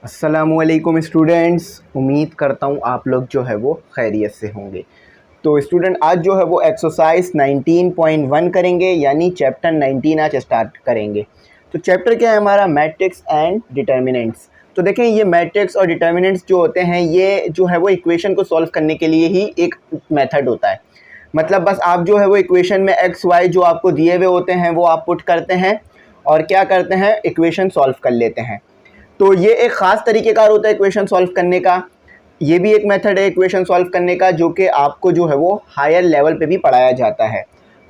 अस्सलामुअलैकुम स्टूडेंट्स, उम्मीद करता हूँ आप लोग जो है वो खैरियत से होंगे। तो स्टूडेंट आज जो है वो एक्सरसाइज 19.1 करेंगे, यानी चैप्टर 19 आज स्टार्ट करेंगे। तो चैप्टर क्या है हमारा? Matrix and determinants. तो देखें, ये मैट्रिक्स और डिटर्मिनेंट्स जो होते हैं ये जो है वो इक्वेशन को सॉल्व करने के लिए ही एक मेथड होता है। मतलब बस आप जो है वो इक्वेशन में एक्स वाई जो आपको दिए हुए होते हैं वो आप पुट करते हैं और क्या करते हैं, इक्वेशन सॉल्व कर लेते हैं। तो ये एक ख़ास तरीक़ेकार होता है इक्वेशन सॉल्व करने का। ये भी एक मेथड है इक्वेशन सॉल्व करने का जो कि आपको जो है वो हायर लेवल पे भी पढ़ाया जाता है।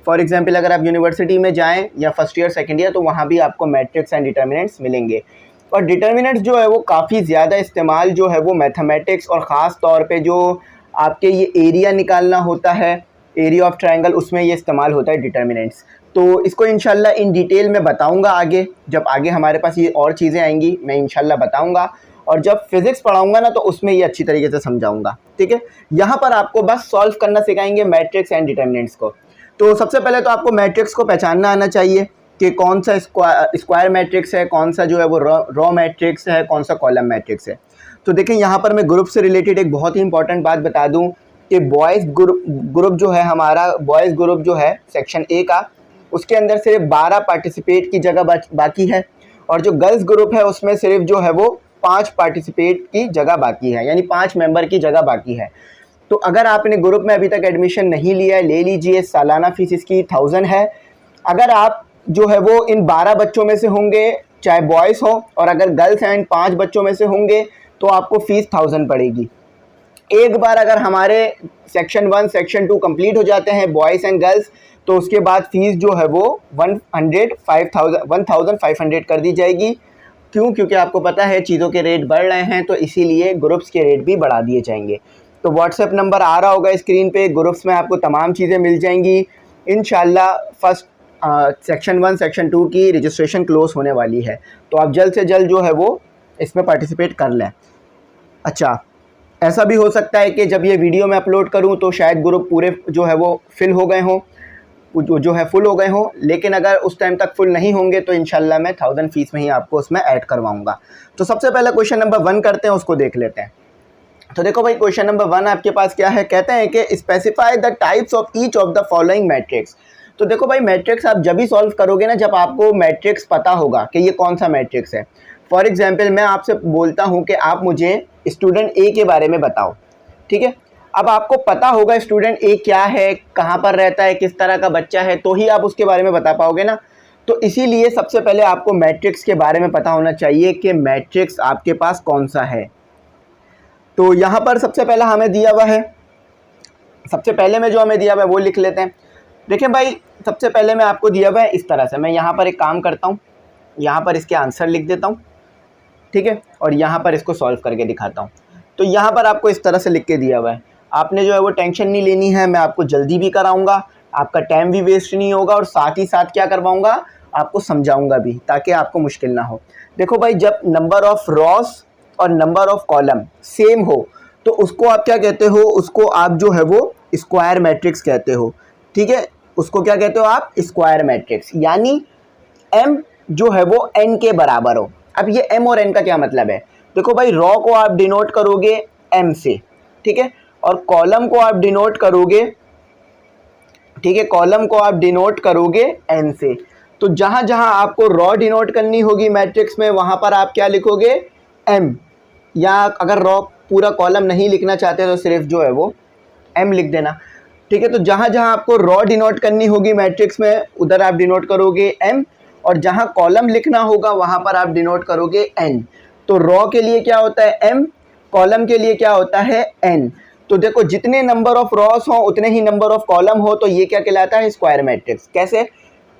फॉर एग्जांपल अगर आप यूनिवर्सिटी में जाएं या फर्स्ट ईयर सेकंड ईयर तो वहाँ भी आपको मैट्रिक्स एंड डिटर्मिनेंट्स मिलेंगे। और डिटर्मिनेंट्स जो है वो काफ़ी ज़्यादा इस्तेमाल जो है वो मैथमेटिक्स और ख़ास तौर पे जो आपके ये एरिया निकालना होता है, एरिया ऑफ ट्रायंगल, उसमें ये इस्तेमाल होता है डिटर्मिनेंट्स। तो इसको इंशाल्लाह इन डिटेल में बताऊंगा आगे, जब आगे हमारे पास ये और चीज़ें आएंगी मैं इंशाल्लाह बताऊंगा। और जब फिज़िक्स पढ़ाऊंगा ना तो उसमें ये अच्छी तरीके से समझाऊंगा, ठीक है। यहाँ पर आपको बस सॉल्व करना सिखाएंगे मैट्रिक्स एंड डिटर्मिनेंट्स को। तो सबसे पहले तो आपको मैट्रिक्स को पहचानना आना चाहिए कि कौन सा स्क्वायर मैट्रिक्स है, कौन सा जो है वो रो मैट्रिक्स है, कौन सा कॉलम मैट्रिक्स है। तो देखें, यहाँ पर मैं ग्रुप से रिलेटेड एक बहुत ही इंपॉर्टेंट बात बता दूँ कि बॉयज़ ग्रुप जो है हमारा, बॉयज़ ग्रुप जो है सेक्शन ए का, उसके अंदर सिर्फ 12 पार्टिसिपेट की जगह बाकी है। और जो गर्ल्स ग्रुप है उसमें सिर्फ जो है वो 5 पार्टिसिपेट की जगह बाकी है, यानी 5 मेंबर की जगह बाकी है। तो अगर आपने ग्रुप में अभी तक एडमिशन नहीं लिया है, ले लीजिए। सालाना फ़ीस इसकी 1000 है। अगर आप जो है वो इन 12 बच्चों में से होंगे, चाहे बॉयज़ हो, और अगर गर्ल्स हैं इन 5 बच्चों में से होंगे तो आपको फ़ीस 1000 पड़ेगी। एक बार अगर हमारे सेक्शन 1 सेक्शन 2 कंप्लीट हो जाते हैं बॉयज़ एंड गर्ल्स, तो उसके बाद फ़ीस जो है वो 1500 कर दी जाएगी। क्यों? क्योंकि आपको पता है चीज़ों के रेट बढ़ रहे हैं, तो इसीलिए ग्रुप्स के रेट भी बढ़ा दिए जाएंगे। तो व्हाट्सएप नंबर आ रहा होगा स्क्रीन पे, ग्रुप्स में आपको तमाम चीज़ें मिल जाएंगी इंशाल्लाह। फर्स्ट सेक्शन 1 सेक्शन 2 की रजिस्ट्रेशन क्लोज़ होने वाली है, तो आप जल्द से जल्द जो है वो इसमें पार्टिसिपेट कर लें। अच्छा, ऐसा भी हो सकता है कि जब ये वीडियो मैं अपलोड करूं तो शायद ग्रुप पूरे जो है वो फिल हो गए हों, जो है फुल हो गए हों, लेकिन अगर उस टाइम तक फुल नहीं होंगे तो इंशाल्लाह मैं 1000 फीस में ही आपको उसमें ऐड करवाऊंगा। तो सबसे पहले क्वेश्चन नंबर 1 करते हैं, उसको देख लेते हैं। तो देखो भाई, क्वेश्चन नंबर 1 आपके पास क्या है? कहते हैं कि specify the types of each of the following matrix. तो देखो भाई, मैट्रिक्स आप जब भी सॉल्व करोगे ना जब आपको मैट्रिक्स पता होगा कि ये कौन सा मैट्रिक्स है। फॉर एग्जाम्पल मैं आपसे बोलता हूँ कि आप मुझे स्टूडेंट ए के बारे में बताओ, ठीक है। अब आपको पता होगा स्टूडेंट ए क्या है, कहाँ पर रहता है, किस तरह का बच्चा है, तो ही आप उसके बारे में बता पाओगे ना। तो इसीलिए सबसे पहले आपको मैट्रिक्स के बारे में पता होना चाहिए कि मैट्रिक्स आपके पास कौन सा है। तो यहाँ पर सबसे पहला हमें दिया हुआ है, सबसे पहले में जो हमें दिया हुआ है वो लिख लेते हैं। देखें भाई, सबसे पहले मैं आपको दिया हुआ है इस तरह से। मैं यहाँ पर एक काम करता हूँ, यहाँ पर इसके आंसर लिख देता हूँ, ठीक है, और यहाँ पर इसको सॉल्व करके दिखाता हूँ। तो यहाँ पर आपको इस तरह से लिख के दिया हुआ है। आपने जो है वो टेंशन नहीं लेनी है, मैं आपको जल्दी भी कराऊंगा, आपका टाइम भी वेस्ट नहीं होगा, और साथ ही साथ क्या करवाऊंगा, आपको समझाऊंगा भी, ताकि आपको मुश्किल ना हो। देखो भाई, जब नंबर ऑफ रॉस और नंबर ऑफ कॉलम सेम हो तो उसको आप क्या कहते हो? उसको आप जो है वो स्क्वायर मैट्रिक्स कहते हो, ठीक है। उसको क्या कहते हो आप? स्क्वायर मैट्रिक्स, यानी m जो है वो n के बराबर हो। अब ये m और n का क्या मतलब है? देखो भाई, रॉ को आप डिनोट करोगे m से, ठीक है, और कॉलम को आप डिनोट करोगे, ठीक है, कॉलम को आप डिनोट करोगे n से। तो जहां जहां आपको रॉ डिनोट करनी होगी मैट्रिक्स में वहां पर आप क्या लिखोगे? m, या अगर रॉ पूरा कॉलम नहीं लिखना चाहते तो सिर्फ जो है वो m लिख देना, ठीक है। तो जहां जहां आपको रॉ डिनोट करनी होगी मैट्रिक्स में उधर आप डिनोट करोगे m, और जहां कॉलम लिखना होगा वहां पर आप डिनोट करोगे n। तो रॉ के लिए क्या होता है? m, कॉलम के लिए क्या होता है? n। तो देखो, जितने नंबर ऑफ रॉस हो उतने ही नंबर ऑफ कॉलम हो, तो ये क्या कहलाता है? Square matrix. कैसे?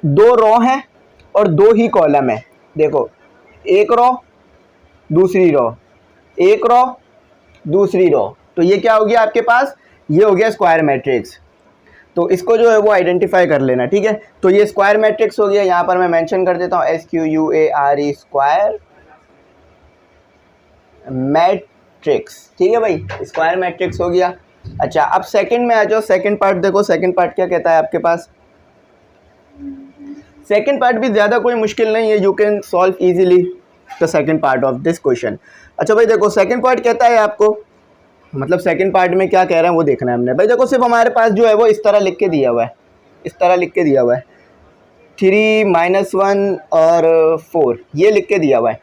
2 रॉ हैं और 2 ही कॉलम है। देखो, एक रॉ दूसरी रॉ, एक रॉ दूसरी रॉ, तो ये क्या हो गया आपके पास? ये हो गया स्क्वायर मैट्रिक्स। तो इसको जो है वो आइडेंटिफाई कर लेना, ठीक है। तो ये स्क्वायर मैट्रिक्स हो गया, यहाँ पर मैं मेंशन कर देता हूँ SQUARE, स्क्वायर मैट्रिक्स, ठीक है भाई, स्क्वायर मैट्रिक्स हो गया। अच्छा, अब सेकंड में आ जाओ। सेकंड पार्ट देखो, सेकंड पार्ट क्या कहता है आपके पास? सेकंड पार्ट भी ज़्यादा कोई मुश्किल नहीं है, you can solve easily. The second part of this question. अच्छा भाई देखो सेकंड पार्ट कहता है आपको, मतलब सेकंड पार्ट में क्या कह रहे हैं वो देखना है हमने। भाई देखो सिर्फ हमारे पास जो है वो इस तरह लिख के दिया हुआ है, इस तरह लिख के दिया हुआ है 3 -1 और 4 ये लिख के दिया हुआ है।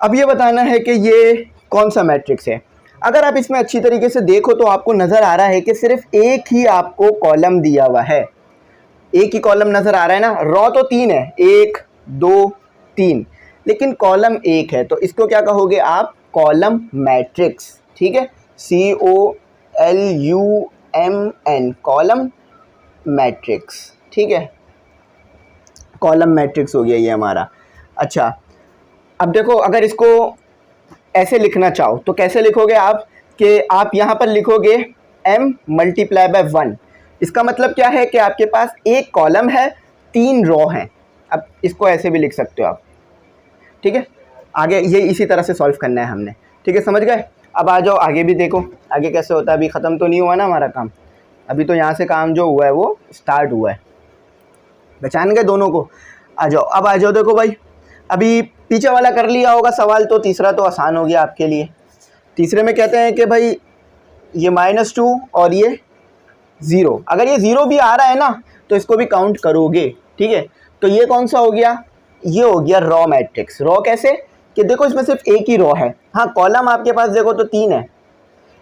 अब ये बताना है कि ये कौन सा मैट्रिक्स है। अगर आप इसमें अच्छी तरीके से देखो तो आपको नज़र आ रहा है कि सिर्फ एक ही आपको कॉलम दिया हुआ है, एक ही कॉलम नज़र आ रहा है ना। रॉ तो 3 है, 1 2 3, लेकिन कॉलम एक है, तो इसको क्या कहोगे आप, कॉलम मैट्रिक्स। ठीक है, COLUMN, कॉलम मैट्रिक्स। ठीक है, कॉलम मैट्रिक्स हो गया ये हमारा। अच्छा अब देखो अगर इसको ऐसे लिखना चाहो तो कैसे लिखोगे आप, कि आप यहाँ पर लिखोगे m × 1। इसका मतलब क्या है कि आपके पास एक कॉलम है, 3 रो हैं। अब इसको ऐसे भी लिख सकते हो आप। ठीक है, आगे ये इसी तरह से सॉल्व करना है हमने। ठीक है, समझ गए। अब आ जाओ आगे भी देखो आगे कैसे होता है। अभी ख़त्म तो नहीं हुआ ना हमारा काम, अभी तो यहाँ से काम जो हुआ है वो स्टार्ट हुआ है। पहचान गए दोनों को। आ जाओ, अब आ जाओ। देखो भाई अभी पीछे वाला कर लिया होगा सवाल, तो तीसरा तो आसान हो गया आपके लिए। तीसरे में कहते हैं कि भाई ये -2 और ये 0, अगर ये 0 भी आ रहा है ना तो इसको भी काउंट करोगे। ठीक है, तो ये कौन सा हो गया, ये हो गया रॉ मैट्रिक्स। रॉ कैसे, कि देखो इसमें सिर्फ एक ही रॉ है। हाँ कॉलम आपके पास देखो तो 3 है,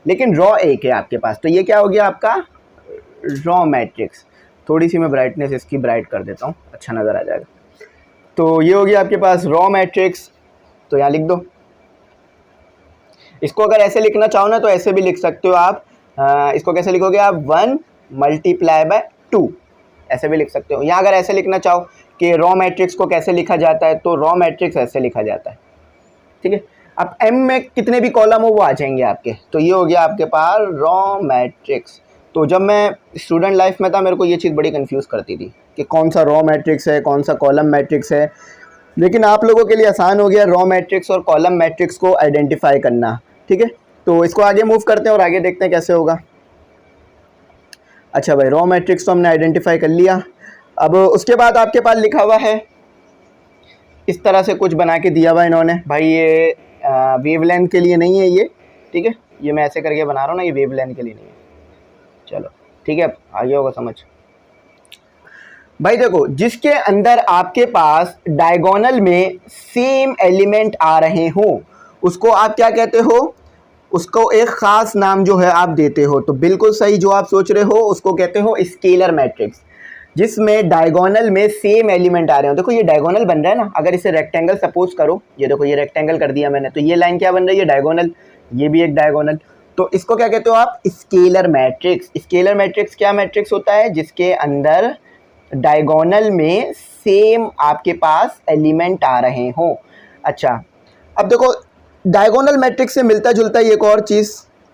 लेकिन रॉ एक है आपके पास, तो ये क्या हो गया आपका रॉ मैट्रिक्स। थोड़ी सी मैं ब्राइटनेस इसकी ब्राइट कर देता हूँ, अच्छा नज़र आ जाएगा। तो ये हो गया आपके पास रॉ मैट्रिक्स, तो यहाँ लिख दो। इसको अगर ऐसे लिखना चाहो ना तो ऐसे भी लिख सकते हो आप। इसको कैसे लिखोगे आप, 1 × 2, ऐसे भी लिख सकते हो। यहाँ अगर ऐसे लिखना चाहो कि रॉ मैट्रिक्स को कैसे लिखा जाता है, तो रॉ मैट्रिक्स ऐसे लिखा जाता है। ठीक है, अब m में कितने भी कॉलम हो वो आ जाएंगे आपके, तो ये हो गया आपके पास रॉ मैट्रिक्स। तो जब मैं स्टूडेंट लाइफ में था मेरे को ये चीज़ बड़ी कंफ्यूज करती थी कि कौन सा रॉ मैट्रिक्स है कौन सा कॉलम मैट्रिक्स है, लेकिन आप लोगों के लिए आसान हो गया रॉ मैट्रिक्स और कॉलम मैट्रिक्स को आइडेंटिफाई करना। ठीक है, तो इसको आगे मूव करते हैं और आगे देखते हैं कैसे होगा। अच्छा भाई रॉ मैट्रिक्स तो हमने आइडेंटिफाई कर लिया। अब उसके बाद आपके पास लिखा हुआ है इस तरह से कुछ बना के दिया हुआ है इन्होंने। भाई ये वेवलेंथ के लिए नहीं है ये, ठीक है, ये मैं ऐसे करके बना रहा हूँ ना, ये वेवलेंथ के लिए नहीं है। चलो ठीक है, आगे होगा समझ। भाई देखो जिसके अंदर आपके पास डायगोनल में सेम एलिमेंट आ रहे हो उसको आप क्या कहते हो, उसको एक ख़ास नाम जो है आप देते हो। तो बिल्कुल सही जो आप सोच रहे हो, उसको कहते हो स्केलर मैट्रिक्स, जिसमें डायगोनल में सेम एलिमेंट आ रहे हो। देखो ये डायगोनल बन रहा है ना, अगर इसे रेक्टेंगल सपोज करो, ये देखो ये रेक्टेंगल कर दिया मैंने, तो ये लाइन क्या बन रही है, डायगोनल, ये भी एक डायगोनल। तो इसको क्या कहते हो आप, स्केलर मैट्रिक्स। स्केलर मैट्रिक्स क्या मैट्रिक्स होता है, जिसके अंदर डायगोनल में सेम आपके पास एलिमेंट आ रहे हो। अच्छा अब देखो डायगोनल मैट्रिक्स से मिलता जुलता ही एक और चीज़,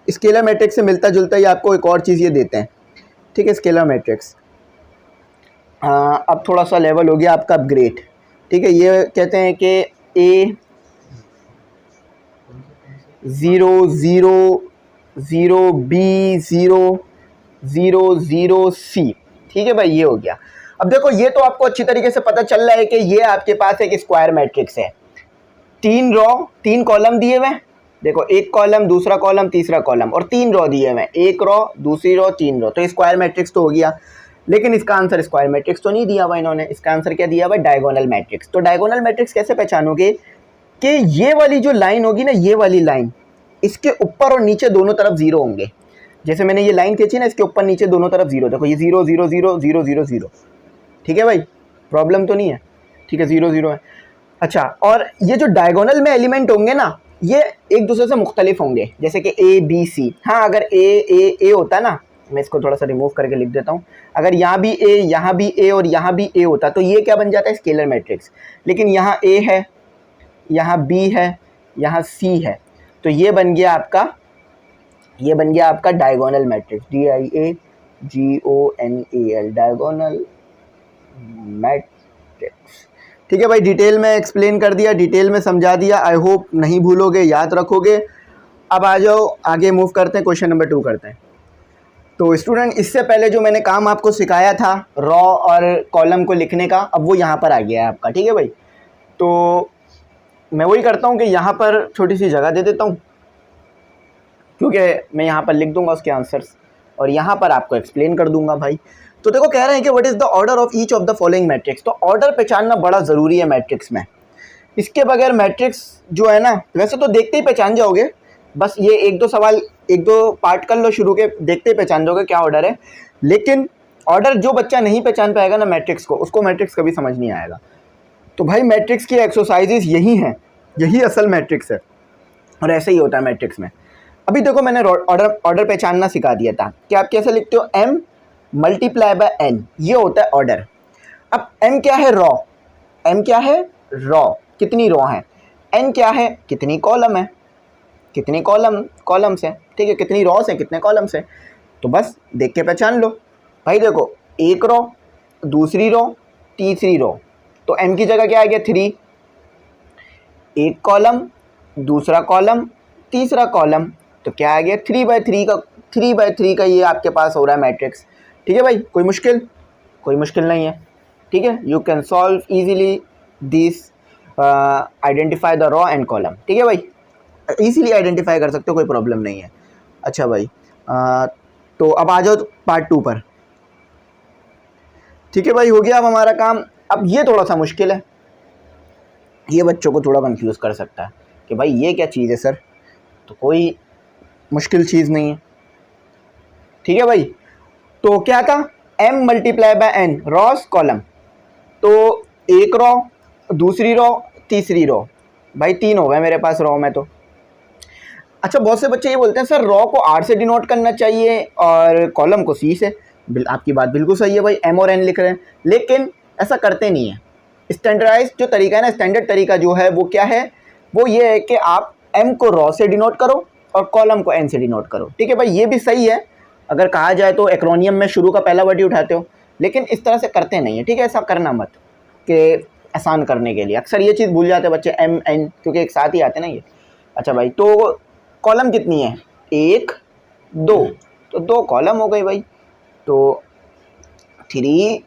स्केलर मैट्रिक्स से मिलता जुलता ही आपको एक और चीज़ ये देते हैं। ठीक है, स्केलर मैट्रिक्स। अब थोड़ा सा लेवल हो गया आपका अपग्रेड। ठीक है, ये कहते हैं कि A 0 0 0 B 0 0 0 C। ठीक है भाई, ये हो गया। अब देखो ये तो आपको अच्छी तरीके से पता चल रहा है कि ये आपके पास एक स्क्वायर मैट्रिक्स है। 3 रो 3 कॉलम दिए हुए हैं, देखो एक कॉलम दूसरा कॉलम तीसरा कॉलम, और 3 रो दिए हुए हैं, एक रो दूसरी रो 3 रो, तो स्क्वायर मैट्रिक्स तो हो गया। लेकिन इसका आंसर स्क्वायर मैट्रिक्स तो नहीं दिया हुआ इन्होंने, इसका आंसर क्या दिया हुआ है, डायगोनल मैट्रिक्स। तो डायगोनल मैट्रिक्स कैसे पहचानोगे कि ये वाली जो लाइन होगी ना, ये वाली लाइन, इसके ऊपर और नीचे दोनों तरफ 0 होंगे। जैसे मैंने ये लाइन खींची ना, इसके ऊपर नीचे दोनों तरफ 0, देखो ये 0 0 0 0 0 0। ठीक है भाई, प्रॉब्लम तो नहीं है, ठीक है 0 0 है। अच्छा, और ये जो डायगोनल में एलिमेंट होंगे ना, ये एक दूसरे से मुख्तलिफ होंगे, जैसे कि A B C। हाँ अगर A होता ना, मैं इसको थोड़ा सा रिमूव करके लिख देता हूँ, अगर यहाँ भी A यहाँ भी A और यहाँ भी A होता तो ये क्या बन जाता है, स्केलर मैट्रिक्स। लेकिन यहाँ A है, यहाँ B है, यहाँ C है, तो ये बन गया आपका diagonal matrix, DIAGONAL, diagonal matrix. ठीक है भाई, डिटेल में एक्सप्लेन कर दिया, डिटेल में समझा दिया, आई होप नहीं भूलोगे, याद रखोगे। अब आ जाओ आगे मूव करते हैं, क्वेश्चन नंबर 2 करते हैं। तो स्टूडेंट इससे पहले जो मैंने काम आपको सिखाया था रॉ और कॉलम को लिखने का, अब वो यहाँ पर आ गया है आपका। ठीक है भाई, तो मैं वही करता हूँ कि यहाँ पर छोटी सी जगह दे देता हूँ, क्योंकि मैं यहाँ पर लिख दूंगा उसके आंसर्स और यहाँ पर आपको एक्सप्लेन कर दूंगा भाई। तो देखो कह रहे हैं कि what is the order of each of the following matrix. तो ऑर्डर पहचानना बड़ा ज़रूरी है मैट्रिक्स में, इसके बगैर मैट्रिक्स जो है ना, वैसे तो देखते ही पहचान जाओगे, बस ये एक दो सवाल एक दो पार्ट कर लो शुरू के, देखते ही पहचान जाओगे क्या ऑर्डर है। लेकिन ऑर्डर जो बच्चा नहीं पहचान पाएगा ना मैट्रिक्स को, उसको मैट्रिक्स कभी समझ नहीं आएगा। तो भाई मैट्रिक्स की एक्सरसाइजेज यही हैं, यही असल मैट्रिक्स है और ऐसे ही होता है मैट्रिक्स में। अभी देखो मैंने ऑर्डर पहचानना सिखा दिया था कि आप कैसे लिखते हो, m मल्टीप्लाई बाय n, ये होता है ऑर्डर। अब m क्या है, रॉ, m क्या है, रॉ, कितनी रॉ है, n क्या है, कितनी कॉलम है, कितनी कॉलम्स है, ठीक है, कितनी रॉस है, कितने कॉलम्स है। तो बस देख के पहचान लो भाई। देखो एक रॉ, दूसरी रॉ, तीसरी रॉ, तो m की जगह क्या आ गया 3, एक कॉलम, दूसरा कॉलम, तीसरा कॉलम, तो क्या आ गया 3/3 का ये आपके पास हो रहा है मैट्रिक्स। ठीक है भाई, कोई मुश्किल नहीं है, ठीक है। You can solve easily this, identify the raw and column, ठीक है भाई, इजीली आइडेंटिफाई कर सकते हो, कोई प्रॉब्लम नहीं है। अच्छा भाई, तो अब आ जाओ पार्ट 2 पर। ठीक है भाई, हो गया अब हमारा काम। अब ये थोड़ा सा मुश्किल है, ये बच्चों को थोड़ा कंफ्यूज कर सकता है कि भाई ये क्या चीज़ है सर। तो कोई मुश्किल चीज़ नहीं है, ठीक है भाई। तो क्या था, m multiply by n, Ross column, तो एक रॉ, दूसरी रॉ, तीसरी रॉ, भाई 3 हो गए मेरे पास रॉ में। तो अच्छा, बहुत से बच्चे ये बोलते हैं सर रॉ को r से डिनोट करना चाहिए और कॉलम को c से। आपकी बात बिल्कुल सही है भाई, m और n लिख रहे हैं, लेकिन ऐसा करते नहीं है। स्टैंडर्डाइज जो तरीका है ना, स्टैंडर्ड तरीका जो है वो क्या है, वो ये है कि आप m को रॉ से डिनोट करो और कॉलम को n से डिनोट करो। ठीक है भाई, ये भी सही है, अगर कहा जाए तो एक्रोनियम में शुरू का पहला वर्ड ही उठाते हो, लेकिन इस तरह से करते नहीं है। ठीक है, ऐसा करना मत कि आसान करने के लिए अक्सर ये चीज़ भूल जाते हैं बच्चे, m n, क्योंकि एक साथ ही आते ना ये। अच्छा भाई, तो कॉलम कितनी है, 1 2, तो 2 कॉलम हो गई भाई। तो 3,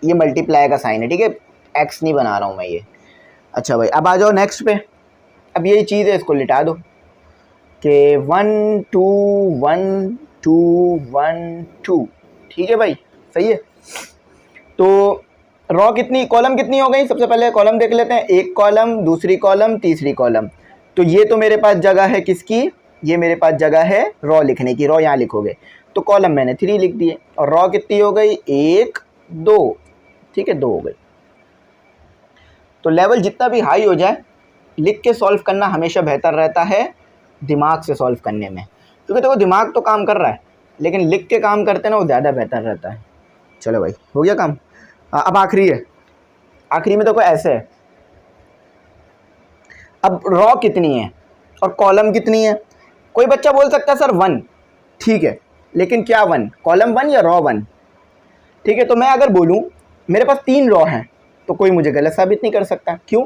ये मल्टीप्लाई का साइन है, ठीक है, x नहीं बना रहा हूँ मैं ये। अच्छा भाई, अब आ जाओ नेक्स्ट पे। अब यही चीज़ है, इसको लिटा दो कि 1 2 1 2 1 2, ठीक है भाई, सही है। तो रॉ कितनी, कॉलम कितनी हो गई, सबसे पहले कॉलम देख लेते हैं, एक कॉलम, दूसरी कॉलम, तीसरी कॉलम। तो ये तो मेरे पास जगह है किसकी, ये मेरे पास जगह है रॉ लिखने की, रॉ यहाँ लिखोगे, तो कॉलम मैंने 3 लिख दिए और रॉ कितनी हो गई, 1 2, ठीक है, 2 हो गई। तो लेवल जितना भी हाई हो जाए, लिख के सॉल्व करना हमेशा बेहतर रहता है दिमाग से सॉल्व करने में, क्योंकि देखो दिमाग तो काम कर रहा है, लेकिन लिख के काम करते ना वो ज़्यादा बेहतर रहता है। चलो भाई, हो गया काम। अब आखिरी है, आखिरी में देखो ऐसे है, अब रॉ कितनी है और कॉलम कितनी है। कोई बच्चा बोल सकता है सर 1, ठीक है, लेकिन क्या 1, कॉलम 1 या रॉ 1, ठीक है। तो मैं अगर बोलूँ मेरे पास 3 रॉ हैं, तो कोई मुझे गलत साबित नहीं कर सकता, क्यों,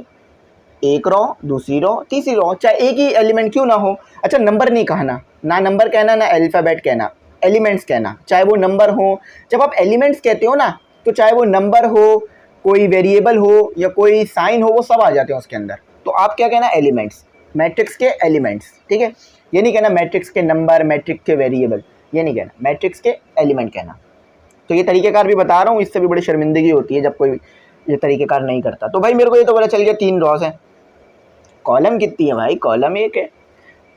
एक रॉ, दूसरी रॉ, तीसरी रॉ, चाहे एक ही एलिमेंट क्यों ना हो। अच्छा, नंबर नहीं कहना, ना नंबर कहना, ना अल्फ़ाबेट कहना, एलिमेंट्स कहना, चाहे वो नंबर हो। जब आप एलिमेंट्स कहते हो ना, तो चाहे वो नंबर हो, कोई वेरिएबल हो या कोई साइन हो, वो सब आ जाते हैं उसके अंदर। तो आप क्या कहना, एलिमेंट्स, मैट्रिक्स के एलिमेंट्स, ठीक है। ये नहीं कहना मैट्रिक्स के नंबर, मैट्रिक्स के वेरिएबल, ये नहीं कहना, मैट्रिक्स के एलिमेंट कहना। तो ये तरीक़ेकार भी बता रहा हूँ, इससे भी बड़ी शर्मिंदगी होती है जब कोई ये तरीक़ेकार नहीं करता। तो भाई मेरे को ये तो पता चल गया 3 रॉस हैं। कॉलम कितनी है भाई, कॉलम 1 है,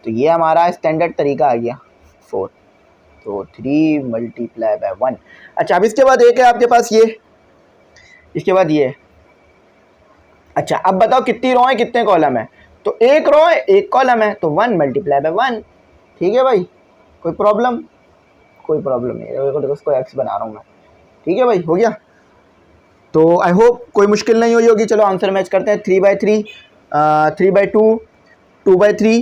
तो ये हमारा स्टैंडर्ड तरीका आ गया 4, तो 3 मल्टीप्लाई बाय 1। अच्छा, अब इसके बाद एक है आपके पास ये, इसके बाद ये। अच्छा, अब बताओ कितनी रॉ है, कितने कॉलम है। तो एक रॉ है, एक कॉलम है, तो 1 मल्टीप्लाई बाय 1, ठीक है भाई, कोई प्रॉब्लम नहीं है। देखो इसको x बना रहा हूँ मैं, ठीक है भाई, हो गया। तो आई होप कोई मुश्किल नहीं हुई होगी। चलो आंसर मैच करते हैं, 3/3, 3/2, 2/3,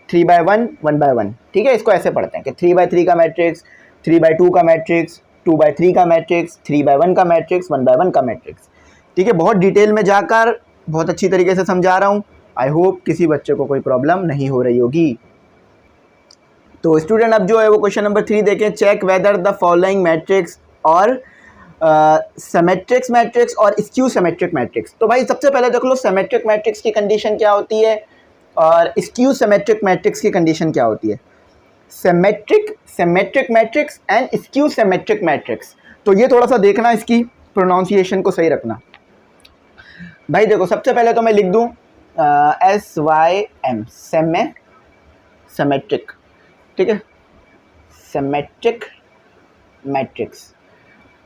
3/1, 1/1, ठीक है। इसको ऐसे पढ़ते हैं कि 3/3 का मैट्रिक्स, 3/2 का मैट्रिक्स, 2/3 का मैट्रिक्स, 3/1 का मैट्रिक्स, 1/1 का मैट्रिक्स, ठीक है। बहुत डिटेल में जाकर बहुत अच्छी तरीके से समझा रहा हूँ। आई होप किसी बच्चे को कोई प्रॉब्लम नहीं हो रही होगी। तो स्टूडेंट अब जो है वो क्वेश्चन नंबर 3 देखें, check whether the following matrix और सिमेट्रिक्स मैट्रिक्स और स्क्यू सिमेट्रिक मैट्रिक्स। तो भाई सबसे पहले देख लो सिमेट्रिक मैट्रिक्स की कंडीशन क्या होती है और स्क्यू सिमेट्रिक मैट्रिक्स की कंडीशन क्या होती है। Symmetric matrix and skew symmetric matrix. तो ये थोड़ा सा देखना, इसकी प्रोनाउंसिएशन को सही रखना। भाई देखो सबसे पहले तो मैं लिख दूं SYM सिमेट्रिक, ठीक है, सिमेट्रिक मैट्रिक्स।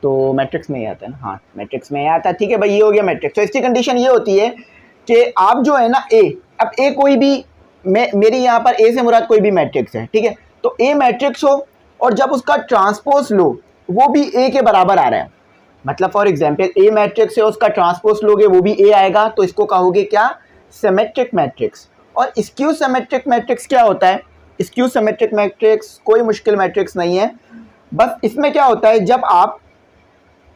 तो मैट्रिक्स में ही आता है ना, हाँ मैट्रिक्स में ही आता है, ठीक है भाई, ये हो गया मैट्रिक्स। तो इसकी कंडीशन ये होती है कि आप जो है ना अब ए कोई भी, मेरी यहाँ पर ए से मुराद कोई भी मैट्रिक्स है, ठीक है, तो ए मैट्रिक्स हो और जब उसका ट्रांसपोज लो वो भी ए के बराबर आ रहा है, मतलब फॉर एग्जांपल ए मैट्रिक्स है उसका ट्रांसपोज लोगे वो भी ए आएगा, तो इसको कहोगे क्या, सिमेट्रिक मैट्रिक्स। और स्क्यू सिमेट्रिक मैट्रिक्स क्या होता है, स्क्यू सिमेट्रिक मैट्रिक्स कोई मुश्किल मैट्रिक्स नहीं है, बस इसमें क्या होता है जब आप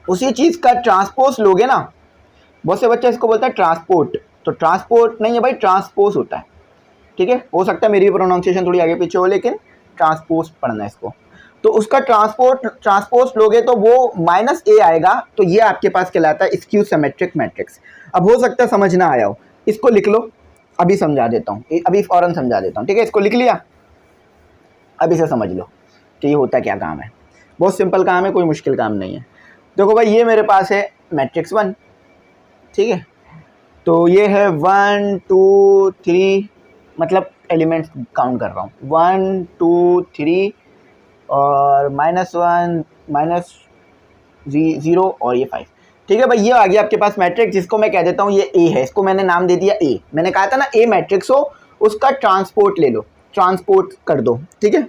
उसी चीज़ का ट्रांसपोज लोगे ना, बहुत से बच्चे इसको बोलते हैं ट्रांसपोर्ट, तो ट्रांसपोर्ट नहीं है भाई, ट्रांसपोज होता है, ठीक है, हो सकता है मेरी प्रोनाउंसिएशन थोड़ी आगे पीछे हो लेकिन ट्रांसपोज पढ़ना है इसको। तो उसका ट्रांसपोज लोगे तो वो माइनस ए आएगा, तो ये आपके पास कहलाता है स्क्यू सिमेट्रिक मैट्रिक्स। अब हो सकता है समझ ना आया हो, इसको लिख लो, अभी समझा देता हूँ, अभी फ़ौरन समझा देता हूँ, ठीक है, इसको लिख लिया, अब इसे समझ लो कि ये होता क्या काम है। बहुत सिंपल काम है, कोई मुश्किल काम नहीं है। देखो भाई ये मेरे पास है मैट्रिक्स 1, ठीक है, तो ये है 1 2 3, मतलब एलिमेंट्स काउंट कर रहा हूँ 1 2 3 और -1 -0 और ये 5, ठीक है भाई, ये आ गया आपके पास मैट्रिक्स, जिसको मैं कह देता हूँ ये ए है, इसको मैंने नाम दे दिया ए। मैंने कहा था ना ए मैट्रिक्स हो उसका ट्रांसपोर्ट ले लो, ट्रांसपोर्ट कर दो, ठीक है।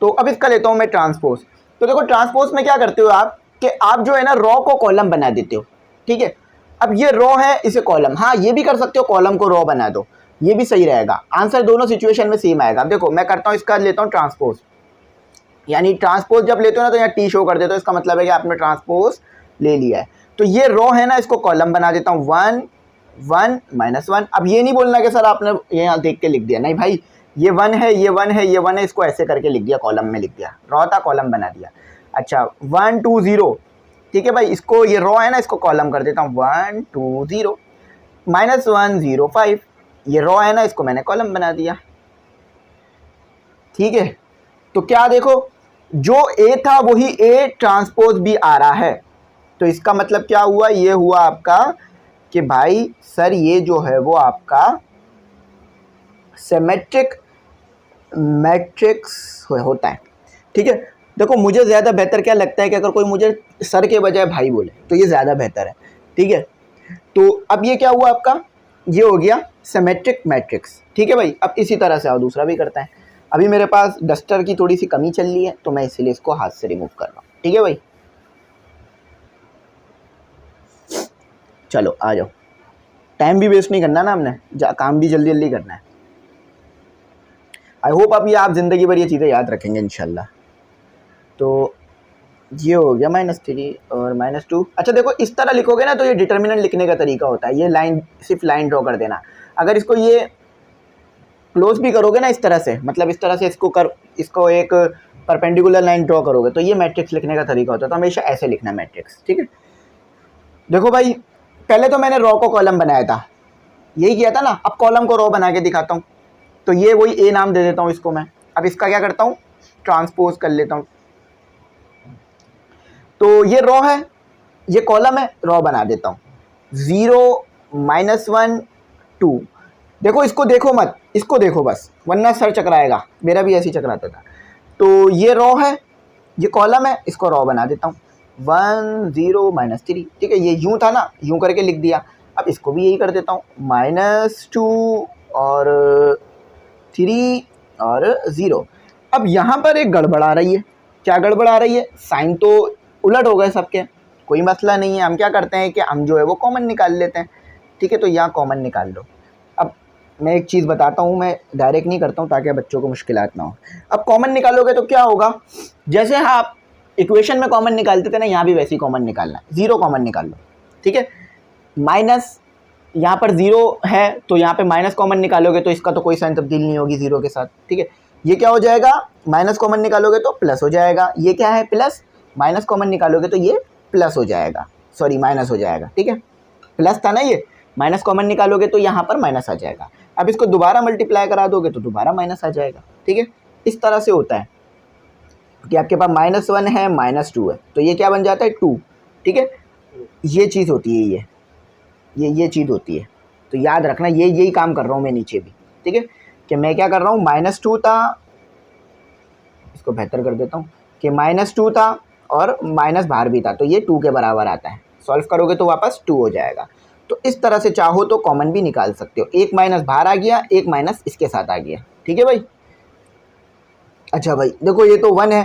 तो अब इसका लेता हूँ मैं ट्रांसपोज। तो देखो ट्रांसपोज में क्या करते हो आप कि आप जो है ना रो को कॉलम बना देते हो, ठीक है। अब ये रो है इसे कॉलम, हाँ ये भी कर सकते हो, कॉलम को रो बना दो, ये भी सही रहेगा, आंसर दोनों सिचुएशन में सेम आएगा। अब देखो मैं करता हूँ, इसका लेता हूँ ट्रांसपोज, यानी ट्रांसपोज जब लेते हो ना तो यहाँ टी शो कर देते हो, इसका मतलब है कि आपने ट्रांसपोज ले लिया है। तो ये रो है ना, इसको कॉलम बना देता हूँ 1 1 -1। अब ये नहीं बोलना कि सर आपने यहाँ देख के लिख दिया, नहीं भाई, ये 1 है, ये 1 है, ये 1 है, इसको ऐसे करके लिख दिया, कॉलम में लिख दिया, रो था कॉलम बना दिया। अच्छा 1 2 0, ठीक है भाई, इसको ये रो है ना इसको कॉलम कर देता हूँ 1 2 0 -1 0 5, ये रो है ना इसको मैंने कॉलम बना दिया, ठीक है। तो क्या देखो जो ए था वही ए ट्रांसपोज भी आ रहा है, तो इसका मतलब क्या हुआ, ये हुआ आपका कि भाई सर ये जो है वो आपका सिमेट्रिक मैट्रिक्स होता है, ठीक है। देखो मुझे ज़्यादा बेहतर क्या लगता है कि अगर कोई मुझे सर के बजाय भाई बोले तो ये ज़्यादा बेहतर है, ठीक है। तो अब ये क्या हुआ आपका, ये हो गया सिमेट्रिक मैट्रिक्स, ठीक है भाई। अब इसी तरह से और दूसरा भी करता है। अभी मेरे पास डस्टर की थोड़ी सी कमी चल रही है तो मैं इसीलिए इसको हाथ से रिमूव कर रहा हूँ, ठीक है भाई। चलो आ जाओ, टाइम भी वेस्ट नहीं करना ना हमने, काम भी जल्दी जल्दी करना है। आई होप आप ज़िंदगी भर ये चीज़ें याद रखेंगे इंशाल्लाह। तो ये हो गया -3 और -2। अच्छा देखो इस तरह लिखोगे ना तो ये डिटर्मिनेंट लिखने का तरीका होता है, ये लाइन सिर्फ लाइन ड्रॉ कर देना। अगर इसको ये क्लोज भी करोगे ना इस तरह से, मतलब इस तरह से इसको एक परपेंडिकुलर लाइन ड्रॉ करोगे तो ये मैट्रिक्स लिखने का तरीका होता है। तो हमेशा ऐसे लिखना मैट्रिक्स, ठीक है। देखो भाई पहले तो मैंने रो को कॉलम बनाया था, यही किया था ना, अब कॉलम को रो बना के दिखाता हूँ। तो ये वही ए नाम दे देता हूँ इसको मैं। अब इसका क्या करता हूँ, ट्रांसपोज कर लेता हूँ। तो ये रो है, ये कॉलम है, रो बना देता हूँ 0 -1 2। देखो इसको देखो मत, इसको देखो बस, वरना सर चकराएगा, मेरा भी ऐसे ही चकराता था। तो ये रो है, ये कॉलम है, इसको रो बना देता हूँ 1 0 -3, ठीक है। ये यूँ था ना, यूँ करके लिख दिया। अब इसको भी यही कर देता हूँ -2 और 3 और 0। अब यहाँ पर एक गड़बड़ आ रही है, क्या गड़बड़ आ रही है, साइन तो उलट हो गए सबके, कोई मसला नहीं है। हम क्या करते हैं कि हम जो है वो कॉमन निकाल लेते हैं, ठीक है। तो यहाँ कॉमन निकाल लो। अब मैं एक चीज़ बताता हूँ, मैं डायरेक्ट नहीं करता हूँ ताकि बच्चों को मुश्किलात ना हो। अब कॉमन निकालोगे तो क्या होगा, जैसे आप इक्वेशन में कॉमन निकालते थे ना, यहाँ भी वैसे ही कॉमन निकालना है। 0 कॉमन निकाल लो, ठीक है। माइनस यहाँ पर 0 है तो यहाँ पे माइनस कॉमन निकालोगे तो इसका तो कोई साइन तब्दील नहीं होगी 0 के साथ, ठीक है। ये क्या हो जाएगा, माइनस कॉमन निकालोगे तो प्लस हो जाएगा। ये क्या है, प्लस, माइनस कॉमन निकालोगे तो ये प्लस हो जाएगा, सॉरी माइनस हो जाएगा, ठीक है। प्लस था ना, ये माइनस कॉमन निकालोगे तो यहाँ पर माइनस आ जाएगा। अब इसको दोबारा मल्टीप्लाई करा दोगे तो दोबारा माइनस आ जाएगा, ठीक है। इस तरह से होता है कि आपके पास -1 है, -2 है, तो ये क्या बन जाता है 2, ठीक है। ये चीज़ होती है, ये चीज़ होती है। तो याद रखना, यही काम कर रहा हूँ मैं नीचे भी, ठीक है, कि मैं क्या कर रहा हूँ, -2 था, इसको बेहतर कर देता हूँ कि -2 था और माइनस बाहर भी था, तो ये 2 के बराबर आता है। सॉल्व करोगे तो वापस 2 हो जाएगा। तो इस तरह से चाहो तो कॉमन भी निकाल सकते हो, एक माइनस बाहर आ गया, एक माइनस इसके साथ आ गया, ठीक है भाई। अच्छा भाई देखो, ये तो 1 है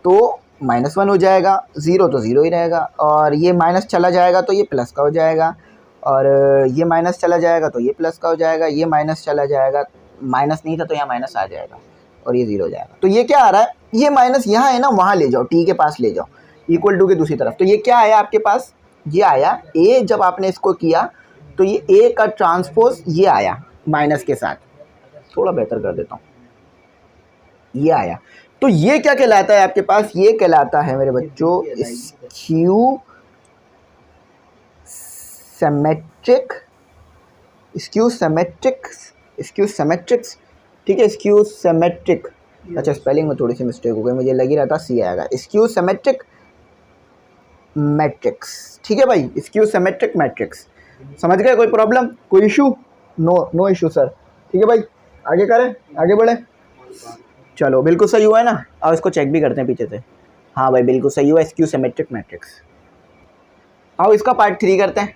तो -1 हो जाएगा, 0 तो 0 ही रहेगा, और ये माइनस चला जाएगा तो ये प्लस का हो जाएगा, और ये माइनस चला जाएगा तो ये प्लस का हो जाएगा, ये माइनस चला जाएगा, माइनस नहीं था तो यहाँ माइनस आ जाएगा, और ये 0 हो जाएगा। तो ये क्या आ रहा है, ये माइनस यहाँ है ना, वहाँ ले जाओ, टी के पास ले जाओ, इक्वल टू के दूसरी तरफ। तो ये क्या आया आपके पास, ये आया ए, जब आपने इसको किया तो ये ए का ट्रांसपोज ये आया माइनस के साथ, थोड़ा बेहतर कर देता हूँ, ये आया। तो ये क्या कहलाता है आपके पास, ये कहलाता है मेरे बच्चों स्क्यू सिमेट्रिक्स, ठीक है, स्क्यू सिमेट्रिक। अच्छा, स्पेलिंग में थोड़ी सी मिस्टेक हो गई, मुझे लग ही रहा था सी आएगा, स्क्यू सिमेट्रिक मैट्रिक्स, ठीक है भाई, स्क्यू सिमेट्रिक मैट्रिक्स। समझ गए, कोई प्रॉब्लम, कोई इशू? नो इशू सर, ठीक है भाई, आगे करें, आगे बढ़े। चलो बिल्कुल सही हुआ है ना, और इसको चेक भी करते हैं पीछे से। हाँ भाई बिल्कुल सही हुआ, स्क्यू सिमेट्रिक मैट्रिक्स। आओ इसका पार्ट 3 करते हैं।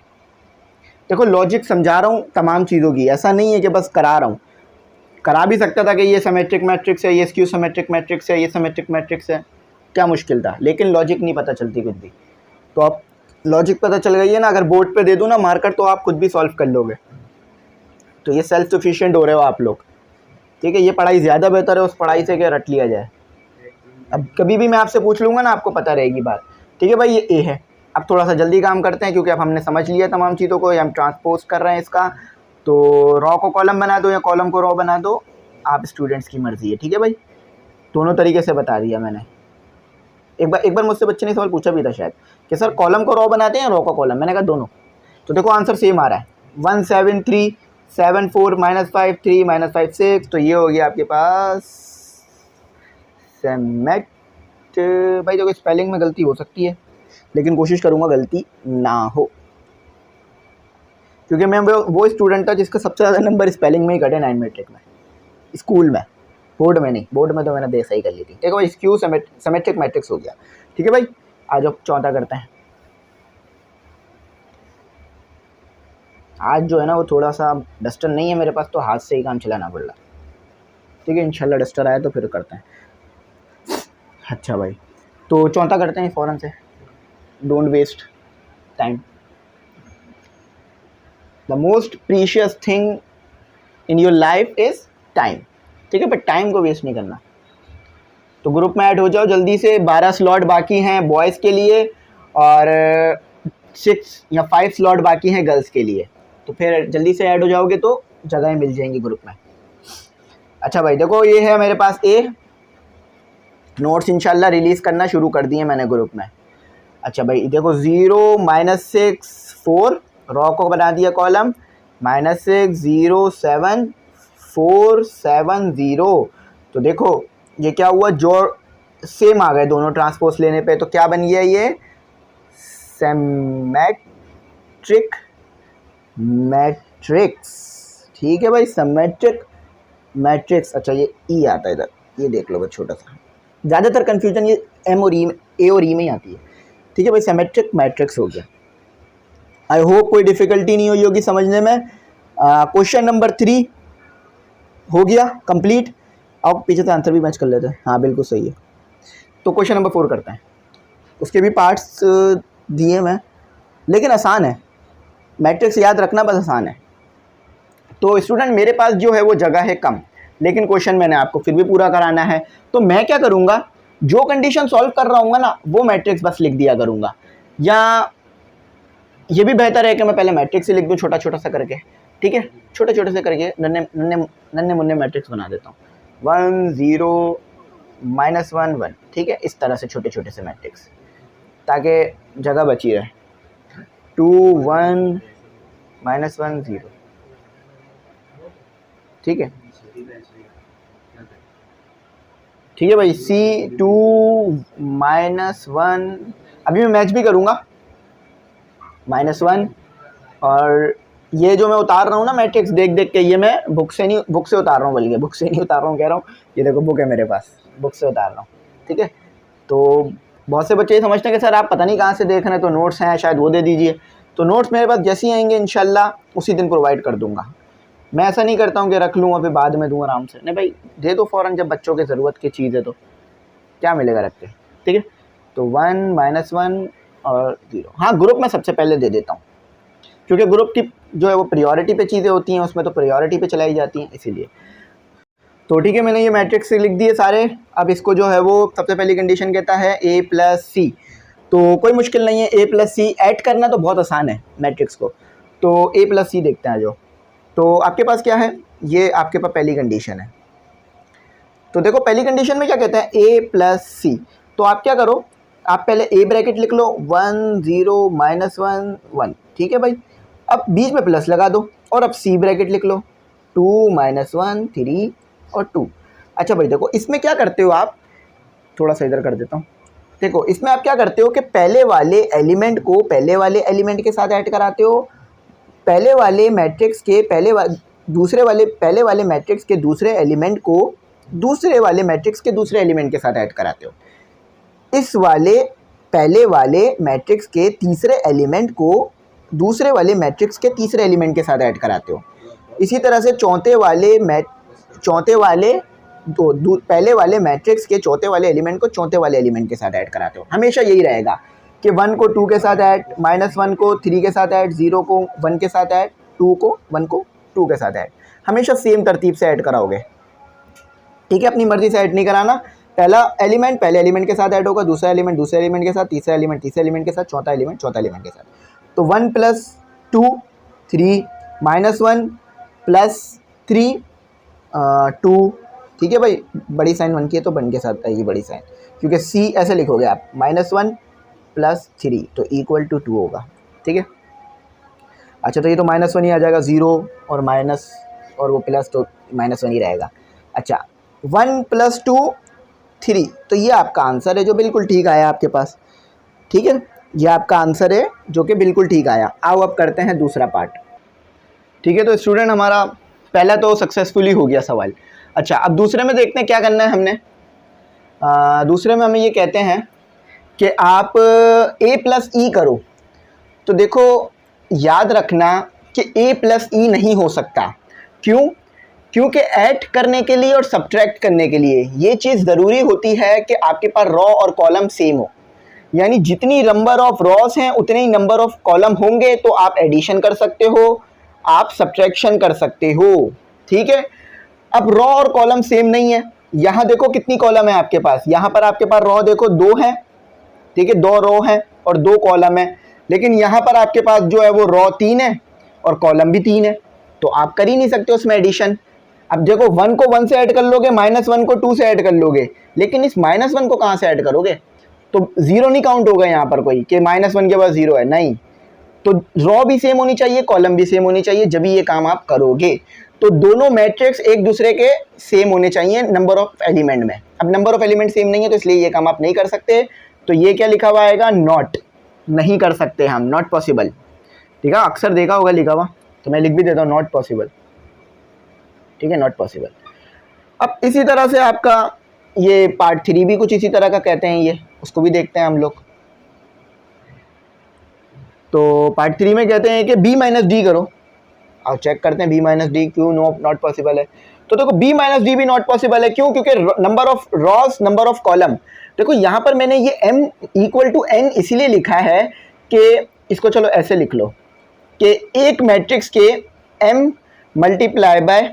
देखो लॉजिक समझा रहा हूँ तमाम चीज़ों की, ऐसा नहीं है कि बस करा रहा हूँ, करा भी सकता था कि ये सिमेट्रिक मैट्रिक्स है, ये स्क्यू सिमेट्रिक मैट्रिक्स है, ये सिमेट्रिक मैट्रिक्स है, क्या मुश्किल था, लेकिन लॉजिक नहीं पता चलती कुछ भी। तो अब लॉजिक पता चल गई है ना, अगर बोर्ड पे दे दूँ ना मार्कर तो आप खुद भी सॉल्व कर लोगे। तो ये सेल्फ सफिशिएंट हो रहे हो आप लोग, ठीक है। ये पढ़ाई ज़्यादा बेहतर है उस पढ़ाई से कि रट लिया जाए। अब कभी भी मैं आपसे पूछ लूँगा ना, आपको पता रहेगी बात, ठीक है भाई। ये ए है, अब थोड़ा सा जल्दी काम करते हैं क्योंकि अब हमने समझ लिया तमाम चीज़ों को, हम ट्रांसपोज कर रहे हैं इसका। तो रॉ को कॉलम बना दो या कॉलम को रॉ बना दो, आप स्टूडेंट्स की मर्ज़ी है, ठीक है भाई। दोनों तरीके से बता दिया मैंने। एक बार मुझसे बच्चे ने सवाल पूछा भी था शायद कि सर कॉलम को रॉ बनाते हैं या रॉ को कॉलम, मैंने कहा दोनों। तो देखो आंसर सेम आ रहा है, 1 7 3 7 4 -5 3 -5 6। तो ये हो गया आपके पास सेमेट। भाई देखो स्पेलिंग में गलती हो सकती है, लेकिन कोशिश करूँगा गलती ना हो, क्योंकि मैं वो स्टूडेंट था जिसका सबसे ज़्यादा नंबर स्पेलिंग में ही कटे 9 मैट्रिक में, स्कूल में, बोर्ड में नहीं। बोर्ड में तो मैंने सही कर ली थी। देखो भाई स्क्यू सिमेट्रिक मैट्रिक्स हो गया, ठीक है भाई। आज अब चौथा करते हैं। आज जो है ना वो थोड़ा सा डस्टर नहीं है मेरे पास, तो हाथ से ही काम चलाना पड़ रहा, ठीक है। इंशाल्लाह डस्टर आए तो फिर करते हैं। अच्छा भाई, तो चौथा करते हैं फ़ौरन से, don't waste time. The most precious thing in your life is time, ठीक है, पर टाइम को वेस्ट नहीं करना। तो ग्रुप में ऐड हो जाओ जल्दी से, 12 स्लॉट बाकी हैं बॉयज़ के लिए और 6 या 5 स्लॉट बाकी हैं गर्ल्स के लिए। तो फिर जल्दी से ऐड हो जाओगे तो जगहें मिल जाएंगी ग्रुप में। अच्छा भाई देखो, ये है मेरे पास ए, नोट्स इंशाल्लाह रिलीज़ करना शुरू कर दिए मैंने ग्रुप में। अच्छा भाई देखो 0 -6 4, रॉ को बना दिया कॉलम, -6 0 7 4 7 0। तो देखो ये क्या हुआ, जो सेम आ गए दोनों ट्रांसपोज लेने पे, तो क्या बन गया ये सिमेट्रिक मैट्रिक्स, ठीक है भाई, सिमेट्रिक मैट्रिक्स। अच्छा ये ई आता है इधर, ये देख लो बस छोटा सा, ज़्यादातर कन्फ्यूजन ये एम और ई, ए और ई में ही आती है, ठीक है भाई। सिमेट्रिक मैट्रिक्स हो गया। आई होप कोई डिफ़िकल्टी नहीं हुई होगी समझने में। क्वेश्चन नंबर 3 हो गया कंप्लीट। अब पीछे से आंसर भी मैच कर लेते हैं, हाँ बिल्कुल सही है। तो क्वेश्चन नंबर 4 करते हैं, उसके भी पार्ट्स दिए मैं, लेकिन आसान है, मैट्रिक्स याद रखना बस आसान है। तो स्टूडेंट मेरे पास जो है वो जगह है कम, लेकिन क्वेश्चन मैंने आपको फिर भी पूरा कराना है। तो मैं क्या करूँगा, जो कंडीशन सॉल्व कर रहा हूँ ना वो मैट्रिक्स बस लिख दिया करूँगा, या ये भी बेहतर है कि मैं पहले मैट्रिक्स ही लिख दूँ छोटा छोटा सा करके, ठीक है। छोटे छोटे से करके नन्हे मुन्ने मैट्रिक्स बना देता हूँ, 1 0 -1 1, ठीक है। इस तरह से छोटे छोटे से मैट्रिक्स, ताकि जगह बची रहे। 2 1 -1 0, ठीक है, ठीक है भाई। C2 -1, अभी मैं मैच भी करूँगा -1, और ये जो मैं उतार रहा हूँ ना मैट्रिक्स देख देख के, ये मैं बुक से उतार रहा हूँ, बल्कि बुक से नहीं उतार रहा हूँ, कह रहा हूँ ये देखो बुक है मेरे पास, बुक से उतार रहा हूँ, ठीक है। तो बहुत से बच्चे ये समझते हैं कि सर आप पता नहीं कहाँ से देख रहे हैं, तो नोट्स हैं शायद वो दे दीजिए। तो नोट्स मेरे पास जैसे ही आएंगे इंशाल्लाह उसी दिन प्रोवाइड कर दूँगा। मैं ऐसा नहीं करता हूँ कि रख लूँ और फिर बाद में दूँ आराम से, नहीं भाई दे दो फ़ौरन, जब बच्चों की ज़रूरत की चीज़ है तो क्या मिलेगा रख के, ठीक है। तो 1 -1 और 0, हाँ ग्रुप में सबसे पहले दे देता हूँ, क्योंकि ग्रुप की जो है वो प्रायोरिटी पे चीज़ें होती हैं, उसमें तो प्रायोरिटी पे चलाई जाती हैं, इसीलिए। तो ठीक है, मैंने ये मैट्रिक्स लिख दिए सारे। अब इसको जो है वो सबसे पहली कंडीशन कहता है A + C, तो कोई मुश्किल नहीं है, A + C ऐड करना तो बहुत आसान है मैट्रिक्स को। तो A + C देखते हैं जो, तो आपके पास क्या है, ये आपके पास पहली कंडीशन है। तो देखो पहली कंडीशन में क्या कहता है, A + C, तो आप क्या करो, आप पहले A ब्रैकेट लिख लो, 1 0 -1 1, ठीक है भाई। अब बीच में प्लस लगा दो, और अब C ब्रैकेट लिख लो, 2 -1 3 और 2। अच्छा भाई देखो इसमें क्या करते हो आप, थोड़ा सा इधर कर देता हूँ। देखो इसमें आप क्या करते हो कि पहले वाले एलिमेंट को पहले वाले एलिमेंट के साथ ऐड कराते हो, पहले वाले मैट्रिक्स के पहले वाले मैट्रिक्स के दूसरे एलिमेंट को दूसरे वाले मैट्रिक्स के दूसरे एलिमेंट के साथ ऐड कराते हो, इस वाले पहले वाले मैट्रिक्स के तीसरे एलिमेंट को दूसरे वाले मैट्रिक्स के तीसरे एलिमेंट के साथ ऐड कराते हो। इसी तरह से पहले वाले मैट्रिक्स के चौथे वाले एलिमेंट को चौथे वाले एलिमेंट के साथ ऐड कराते हो। हमेशा यही रहेगा कि 1 को 2 के साथ ऐड, -1 को 3 के साथ ऐड, 0 को 1 के साथ ऐड, 2 को 1 को 2 के साथ ऐड, हमेशा सेम तरतीब से ऐड कराओगे, ठीक है। अपनी मर्जी से ऐड नहीं कराना, पहला एलिमेंट पहले एलिमेंट के साथ ऐड होगा, दूसरा एलिमेंट दूसरे एलिमेंट के साथ, तीसरा एलिमेंट तीसरे एलिमेंट के साथ, चौथा एलिमेंट चौथा एलिमेंट के साथ। तो 1 + 2 3 -1 + 3 2, ठीक है भाई। बड़ी साइन 1 की है तो 1 के साथ आएगी बड़ी साइन, क्योंकि C ऐसे लिखोगे आप, -1 + 3 तो = 2 होगा, ठीक है। अच्छा तो ये तो -1 ही आ जाएगा, 0 और माइनस और वो प्लस तो -1 ही रहेगा। अच्छा 1 + 2 3, तो ये आपका आंसर है जो बिल्कुल ठीक आया आपके पास, ठीक है। ये आपका आंसर है जो कि बिल्कुल ठीक आया। आओ अब करते हैं दूसरा पार्ट, ठीक है। तो स्टूडेंट हमारा पहला तो सक्सेसफुली हो गया सवाल। अच्छा अब दूसरे में देखते हैं क्या करना है हमने। दूसरे में हमें ये कहते हैं कि आप A + E करो। तो देखो याद रखना कि A + E नहीं हो सकता, क्यों? क्योंकि ऐड करने के लिए और सब्ट्रैक्ट करने के लिए ये चीज़ ज़रूरी होती है कि आपके पास रॉ और कॉलम सेम हो, यानी जितनी नंबर ऑफ रॉस हैं उतने ही नंबर ऑफ कॉलम होंगे, तो आप एडिशन कर सकते हो, आप सब्ट्रैक्शन कर सकते हो, ठीक है। अब रॉ और कॉलम सेम नहीं है, यहाँ देखो कितनी कॉलम है आपके पास, यहाँ पर आपके पास रॉ देखो 2 है, ठीक है, 2 रॉ है और 2 कॉलम है, लेकिन यहाँ पर आपके पास जो है वो रॉ 3 है और कॉलम भी 3 है, तो आप कर ही नहीं सकते उसमें एडिशन। अब देखो 1 को 1 से ऐड कर लोगे, -1 को 2 से ऐड कर लोगे, लेकिन इस -1 को कहाँ से ऐड करोगे, तो 0 नहीं काउंट होगा यहाँ पर कोई कि -1 के बाद 0 है, नहीं। तो रॉ भी सेम होनी चाहिए, कॉलम भी सेम होनी चाहिए, जब ये काम आप करोगे। तो दोनों मैट्रिक्स एक दूसरे के सेम होने चाहिए नंबर ऑफ एलिमेंट में। अब नंबर ऑफ एलिमेंट सेम नहीं है तो इसलिए ये काम आप नहीं कर सकते, तो ये क्या लिखा हुआ आएगा, नॉट, नहीं कर सकते हम, नॉट पॉसिबल, ठीक है। अक्सर देखा होगा लिखा हुआ, तो मैं लिख भी देता हूँ नॉट पॉसिबल, ठीक है, नॉट पॉसिबल। अब इसी तरह से आपका ये पार्ट 3 भी कुछ इसी तरह का कहते हैं, ये उसको भी देखते हैं हम लोग। तो पार्ट 3 में कहते हैं कि B - D करो। अब चेक करते हैं B - D क्यों नॉट पॉसिबल है। तो देखो B - D भी नॉट पॉसिबल है, क्यों? क्योंकि number of Ross number of column, देखो यहाँ पर मैंने ये M = N इसीलिए लिखा है कि इसको चलो ऐसे लिख लो कि एक मैट्रिक्स के M ×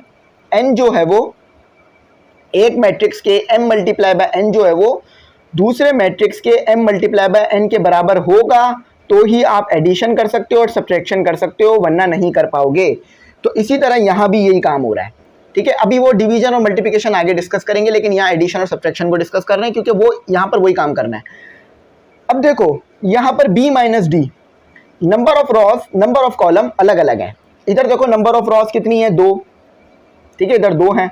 N जो है वो, एक मैट्रिक्स के M × N जो है वो दूसरे मैट्रिक्स के M × N के बराबर होगा, तो ही आप एडिशन कर सकते हो और सब्ट्रैक्शन कर सकते हो, वरना नहीं कर पाओगे। तो इसी तरह यहाँ भी यही काम हो रहा है, ठीक है। अभी वो डिवीजन और मल्टीप्लिकेशन आगे डिस्कस करेंगे, लेकिन यहाँ एडिशन और सब्ट्रैक्शन को डिस्कस कर रहे हैं क्योंकि वो यहाँ पर वही काम करना है। अब देखो यहाँ पर b minus D, number of Ross number of column अलग अलग हैं। इधर देखो नंबर ऑफ रॉस कितनी है, 2, ठीक है, इधर 2 हैं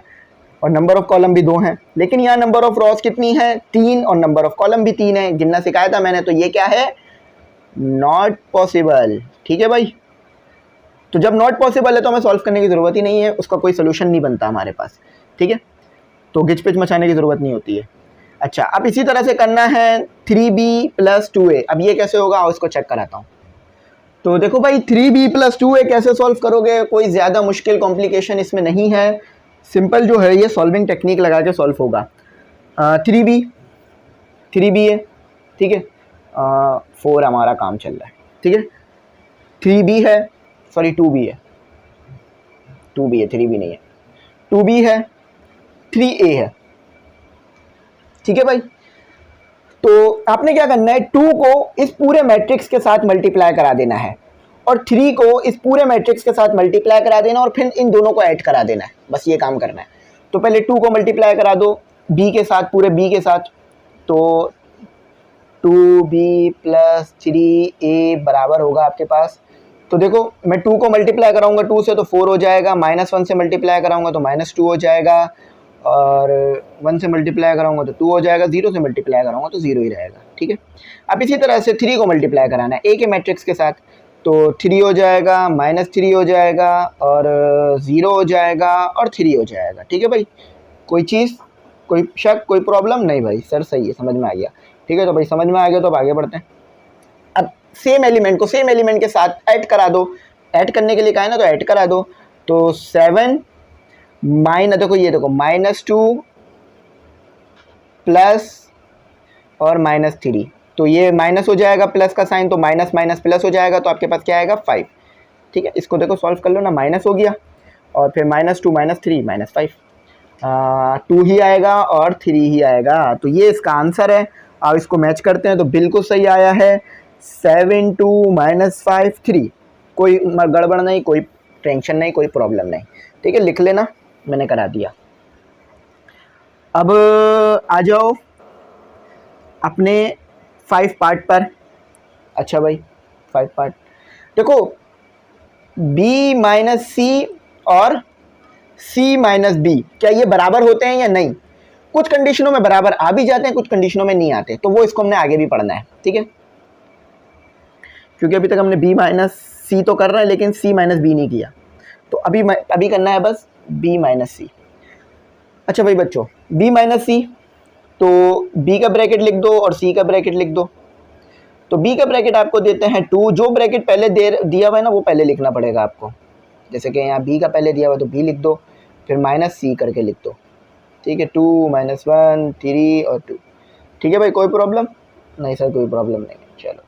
और नंबर ऑफ कॉलम भी 2 हैं। लेकिन यहाँ नंबर ऑफ रॉस कितनी है, 3, और नंबर ऑफ कॉलम भी 3 है। गिनना सिखाया था मैंने, तो ये क्या है, नॉट पॉसिबल। ठीक है भाई, तो जब नॉट पॉसिबल है तो हमें सॉल्व करने की ज़रूरत ही नहीं है, उसका कोई सोल्यूशन नहीं बनता हमारे पास। ठीक है, तो गिच पिच मचाने की ज़रूरत नहीं होती है। अच्छा, अब इसी तरह से करना है 3b + 2a। अब ये कैसे होगा, और इसको चेक कराता हूँ। तो देखो भाई 3b + 2a कैसे सॉल्व करोगे, कोई ज़्यादा मुश्किल कॉम्प्लिकेशन इसमें नहीं है, सिंपल जो है ये सॉल्विंग टेक्निक लगा के सॉल्व होगा। 3b है, ठीक है, 4 हमारा काम चल रहा है, ठीक है, 3b है, सॉरी 2b है, 2b है, 3b नहीं है, 2b है, 3a है। ठीक है भाई, तो आपने क्या करना है, 2 को इस पूरे मैट्रिक्स के साथ मल्टीप्लाई करा देना है और 3 को इस पूरे मैट्रिक्स के साथ मल्टीप्लाई करा देना और फिर इन दोनों को ऐड करा देना है, बस ये काम करना है। तो पहले 2 को मल्टीप्लाई करा दो b के साथ, पूरे b के साथ, तो 2b + 3a बराबर होगा आपके पास। तो देखो मैं 2 को मल्टीप्लाई कराऊंगा 2 से तो 4 हो जाएगा, -1 से मल्टीप्लाई कराऊंगा तो -2 हो जाएगा, और 1 से मल्टीप्लाई कराऊंगा तो 2 हो जाएगा, 0 से मल्टीप्लाई कराऊंगा तो 0 ही रहेगा। ठीक है, अब इसी तरह से 3 को मल्टीप्लाई कराना है a के मैट्रिक्स के साथ, तो 3 हो जाएगा, -3 हो जाएगा, और 0 हो जाएगा, और 3 हो जाएगा। ठीक है भाई, कोई चीज़, कोई शक, कोई प्रॉब्लम नहीं भाई, सर सही है, समझ में आ गया। ठीक है, तो भाई समझ में आ गया, तो अब आगे बढ़ते हैं। अब सेम एलिमेंट को सेम एलिमेंट के साथ ऐड करा दो, ऐड करने के लिए कहा है ना, तो ऐड करा दो। तो 7 देखो ये देखो -2 प्लस और -3, तो ये माइनस हो जाएगा, प्लस का साइन, तो माइनस माइनस प्लस हो जाएगा, तो आपके पास क्या आएगा, 5। ठीक है, इसको देखो सॉल्व कर लो ना, माइनस हो गया और फिर -2 -3 -5, 2 ही आएगा और 3 ही आएगा, तो ये इसका आंसर है। अब इसको मैच करते हैं तो बिल्कुल सही आया है, 7 2 -5 3, कोई गड़बड़ नहीं, कोई टेंशन नहीं, कोई प्रॉब्लम नहीं। ठीक है, लिख लेना, मैंने करा दिया। अब आ जाओ अपने 5 पार्ट पर। अच्छा भाई 5 पार्ट देखो, b - c और c - b क्या ये बराबर होते हैं या नहीं। कुछ कंडीशनों में बराबर आ भी जाते हैं, कुछ कंडीशनों में नहीं आते, तो वो इसको हमने आगे भी पढ़ना है। ठीक है, क्योंकि अभी तक हमने b - c तो कर रहे हैं लेकिन c - b नहीं किया, तो अभी करना है बस b - c। अच्छा भाई बच्चों, b - c, तो b का ब्रैकेट लिख दो और c का ब्रैकेट लिख दो। तो b का ब्रैकेट आपको देते हैं 2, जो ब्रैकेट पहले दिया हुआ है ना वो पहले लिखना पड़ेगा आपको, जैसे कि यहाँ b का पहले दिया हुआ तो b लिख दो, फिर -c करके लिख दो। ठीक है, 2 -1 3 और 2। ठीक है भाई, कोई प्रॉब्लम नहीं सर, कोई प्रॉब्लम नहीं। चलो,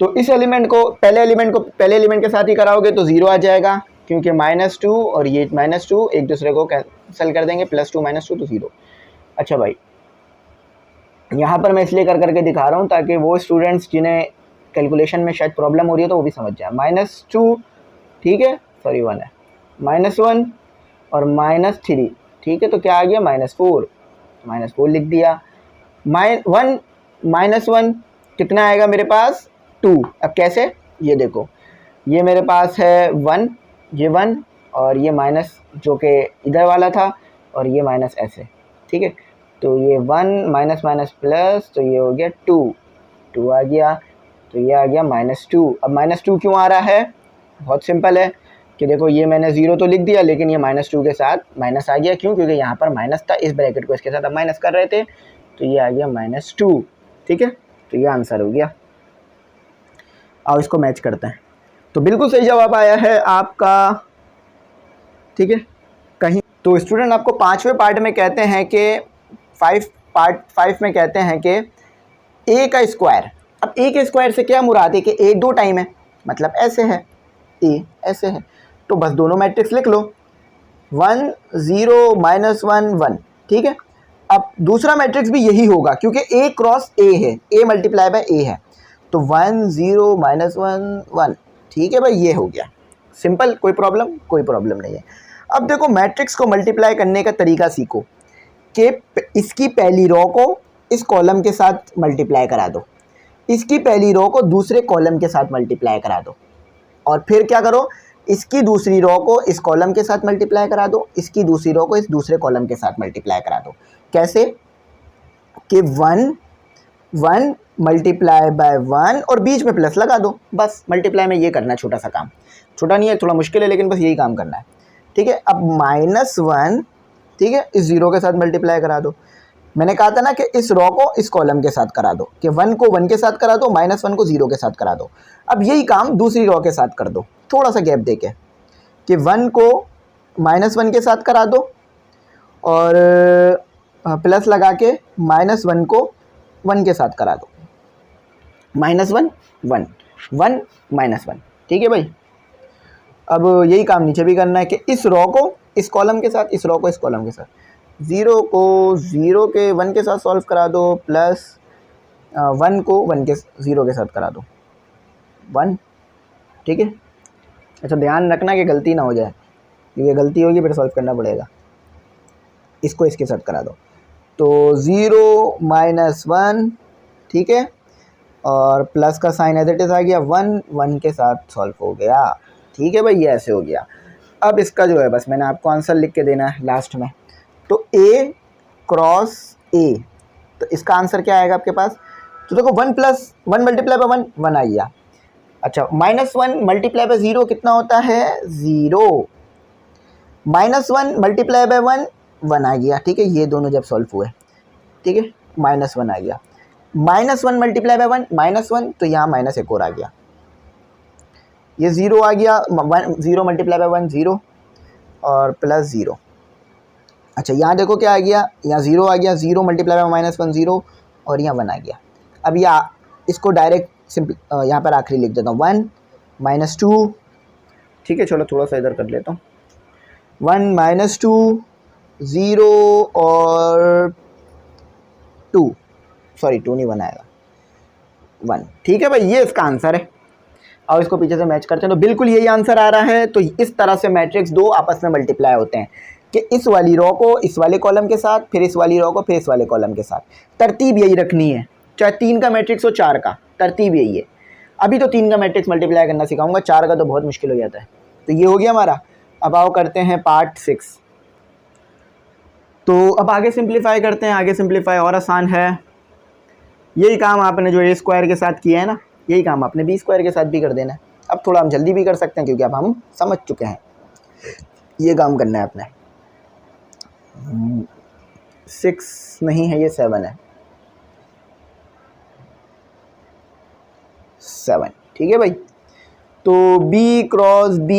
तो इस एलिमेंट को पहले एलिमेंट के साथ ही कराओगे तो 0 आ जाएगा, क्योंकि -2 और ये -2 एक दूसरे को कैंसिल कर देंगे, +2 -2 तो 0। अच्छा भाई, यहाँ पर मैं इसलिए कर करके दिखा रहा हूँ ताकि वो स्टूडेंट्स जिन्हें कैलकुलेशन में शायद प्रॉब्लम हो रही है तो वो भी समझ जाए। -2, ठीक है, सॉरी 1 है, -1 और -3, ठीक है, तो क्या आ गया, -4, -4 लिख दिया। 1 कितना आएगा मेरे पास, 2। अब कैसे, ये देखो, ये मेरे पास है 1, ये 1 और ये माइनस जो कि इधर वाला था, और ये माइनस ऐसे। ठीक है, तो ये 1 माइनस माइनस प्लस, तो ये हो गया 2 आ गया, तो ये आ गया -2। अब -2 क्यों आ रहा है, बहुत सिंपल है कि देखो ये मैंने 0 तो लिख दिया, लेकिन ये -2 के साथ माइनस आ गया, क्यों, क्योंकि यहाँ पर माइनस था, इस ब्रैकेट को इसके साथ अब माइनस कर रहे थे, तो ये आ गया -2। ठीक है, तो ये आंसर हो गया। अब इसको मैच करते हैं, तो बिल्कुल सही जवाब आया है आपका। ठीक है, कहीं तो स्टूडेंट आपको 5वें पार्ट में कहते हैं कि 5 में कहते हैं कि a का स्क्वायर। अब a के स्क्वायर से क्या मुराद है कि a 2 टाइम है, मतलब ऐसे है, a ऐसे है, तो बस दोनों मैट्रिक्स लिख लो, 1 0 -1 1। ठीक है, अब दूसरा मैट्रिक्स भी यही होगा क्योंकि a क्रॉस a है, a मल्टीप्लाई बाय a है, तो 1 0 -1 1। ठीक है भाई, ये हो गया सिंपल, कोई प्रॉब्लम नहीं है। अब देखो मैट्रिक्स को मल्टीप्लाई करने का तरीका सीखो। कि इसकी पहली रो को इस कॉलम के साथ मल्टीप्लाई करा दो, इसकी पहली रो को दूसरे कॉलम के साथ मल्टीप्लाई करा दो, और फिर क्या करो, इसकी दूसरी रो को इस कॉलम के साथ मल्टीप्लाई करा दो, इसकी दूसरी रो को इस दूसरे कॉलम के साथ मल्टीप्लाई करा दो। कैसे कि 1 1 मल्टीप्लाई बाय 1 और बीच में प्लस लगा दो, बस मल्टीप्लाई में ये करना है, छोटा सा काम, छोटा नहीं है, थोड़ा मुश्किल है, लेकिन बस यही काम करना है। ठीक है, अब -1, ठीक है, इस 0 के साथ मल्टीप्लाई करा दो। मैंने कहा था ना कि इस रो को इस कॉलम के साथ करा दो, कि 1 को 1 के साथ करा दो, -1 को 0 के साथ करा दो। अब यही काम दूसरी रो के साथ कर दो, थोड़ा सा गैप देके, कि 1 को -1 के साथ करा दो और प्लस लगा के -1 को 1 के साथ करा दो, -1 1 1 -1। ठीक है भाई, अब यही काम नीचे भी करना है कि इस रो को इस कॉलम के साथ, इस रो को इस कॉलम के साथ, 0 को 0 के 1 के साथ सॉल्व करा दो, प्लस 1 को 1 के 0 के साथ करा दो, 1। ठीक है, अच्छा ध्यान रखना कि गलती ना हो जाए, क्योंकि गलती होगी फिर सॉल्व करना पड़ेगा। इसको इसके साथ करा दो, तो 0 -1, ठीक है, और प्लस का साइन एज इट इज़ आ गया, 1 1 के साथ सॉल्व हो गया। ठीक है भाई, ये ऐसे हो गया। अब इसका जो है बस मैंने आपको आंसर लिख के देना है लास्ट में, तो A क्रॉस A, तो इसका आंसर क्या आएगा आपके पास, तो देखो 1 + 1 मल्टीप्लाई बाय 1 1 आ गया। अच्छा, -1 मल्टीप्लाई बाय 0 कितना होता है, 0, -1 मल्टीप्लाई बाय 1 1 आ गया। ठीक है, ये दोनों जब सॉल्व हुए, ठीक है, -1 आ गया, -1 मल्टीप्लाई बाय 1 -1, तो यहाँ माइनस एक और आ गया, ये 0 आ गया, 0 मल्टीप्लाई बाय 1 0 और प्लस 0। अच्छा, यहाँ देखो क्या आ गया, यहाँ 0 आ गया, 0 मल्टीप्लाई बाय -1 0 और यहाँ 1 आ गया। अब इसको डायरेक्ट सिंपल यहाँ पर आखिरी लिख देता हूँ, 1 -2। ठीक है, चलो थोड़ा सा इधर कर लेता हूँ, 1 -2 0 और 2, सॉरी 2 नहीं, 1 आएगा, 1। ठीक है भाई, ये इसका आंसर है। और इसको पीछे से मैच करते हैं तो बिल्कुल यही आंसर आ रहा है। तो इस तरह से मैट्रिक्स दो आपस में मल्टीप्लाई होते हैं कि इस वाली रो को इस वाले कॉलम के साथ, फिर इस वाली रो को फिर इस वाले कॉलम के साथ। तरतीब यही रखनी है, चाहे 3 का मैट्रिक्स हो 4 का, तरतीब यही है। अभी तो 3 का मैट्रिक्स मल्टीप्लाई करना सिखाऊंगा, 4 का तो बहुत मुश्किल हो जाता है। तो ये हो गया हमारा। अब आओ करते हैं पार्ट 6। तो अब आगे सिंप्लीफाई करते हैं। आगे सिंप्लीफाई और आसान है। यही काम आपने जो A² के साथ किया है ना, यही काम आपने B² के साथ भी कर देना है। अब थोड़ा हम जल्दी भी कर सकते हैं क्योंकि अब हम समझ चुके हैं। ये काम करना है आपने। 6 नहीं है, ये 7 है, 7। ठीक है भाई। तो B क्रॉस B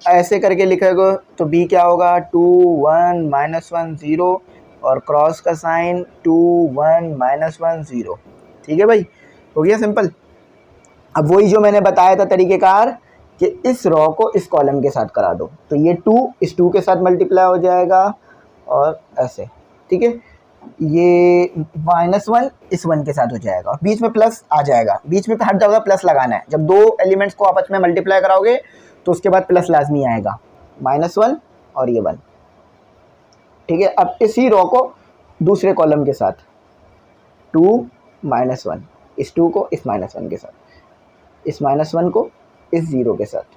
ऐसे करके लिखेगा तो B क्या होगा, 2 1 -1 0 और क्रॉस का साइन 2 1 -1 0। ठीक है भाई, हो गया सिंपल। अब वही जो मैंने बताया था तरीक़ेकार कि इस रो को इस कॉलम के साथ करा दो, तो ये 2 इस 2 के साथ मल्टीप्लाई हो जाएगा और ऐसे। ठीक है, ये -1 इस 1 के साथ हो जाएगा और बीच में प्लस आ जाएगा। बीच में हर जगह प्लस लगाना है। जब दो एलिमेंट्स को आपस में मल्टीप्लाई कराओगे तो उसके बाद प्लस लाजमी आएगा, -1 और ये 1। ठीक है, अब इसी रो को दूसरे कॉलम के साथ 2 -1, इस 2 को इस -1 के साथ, इस -1 को इस 0 के साथ।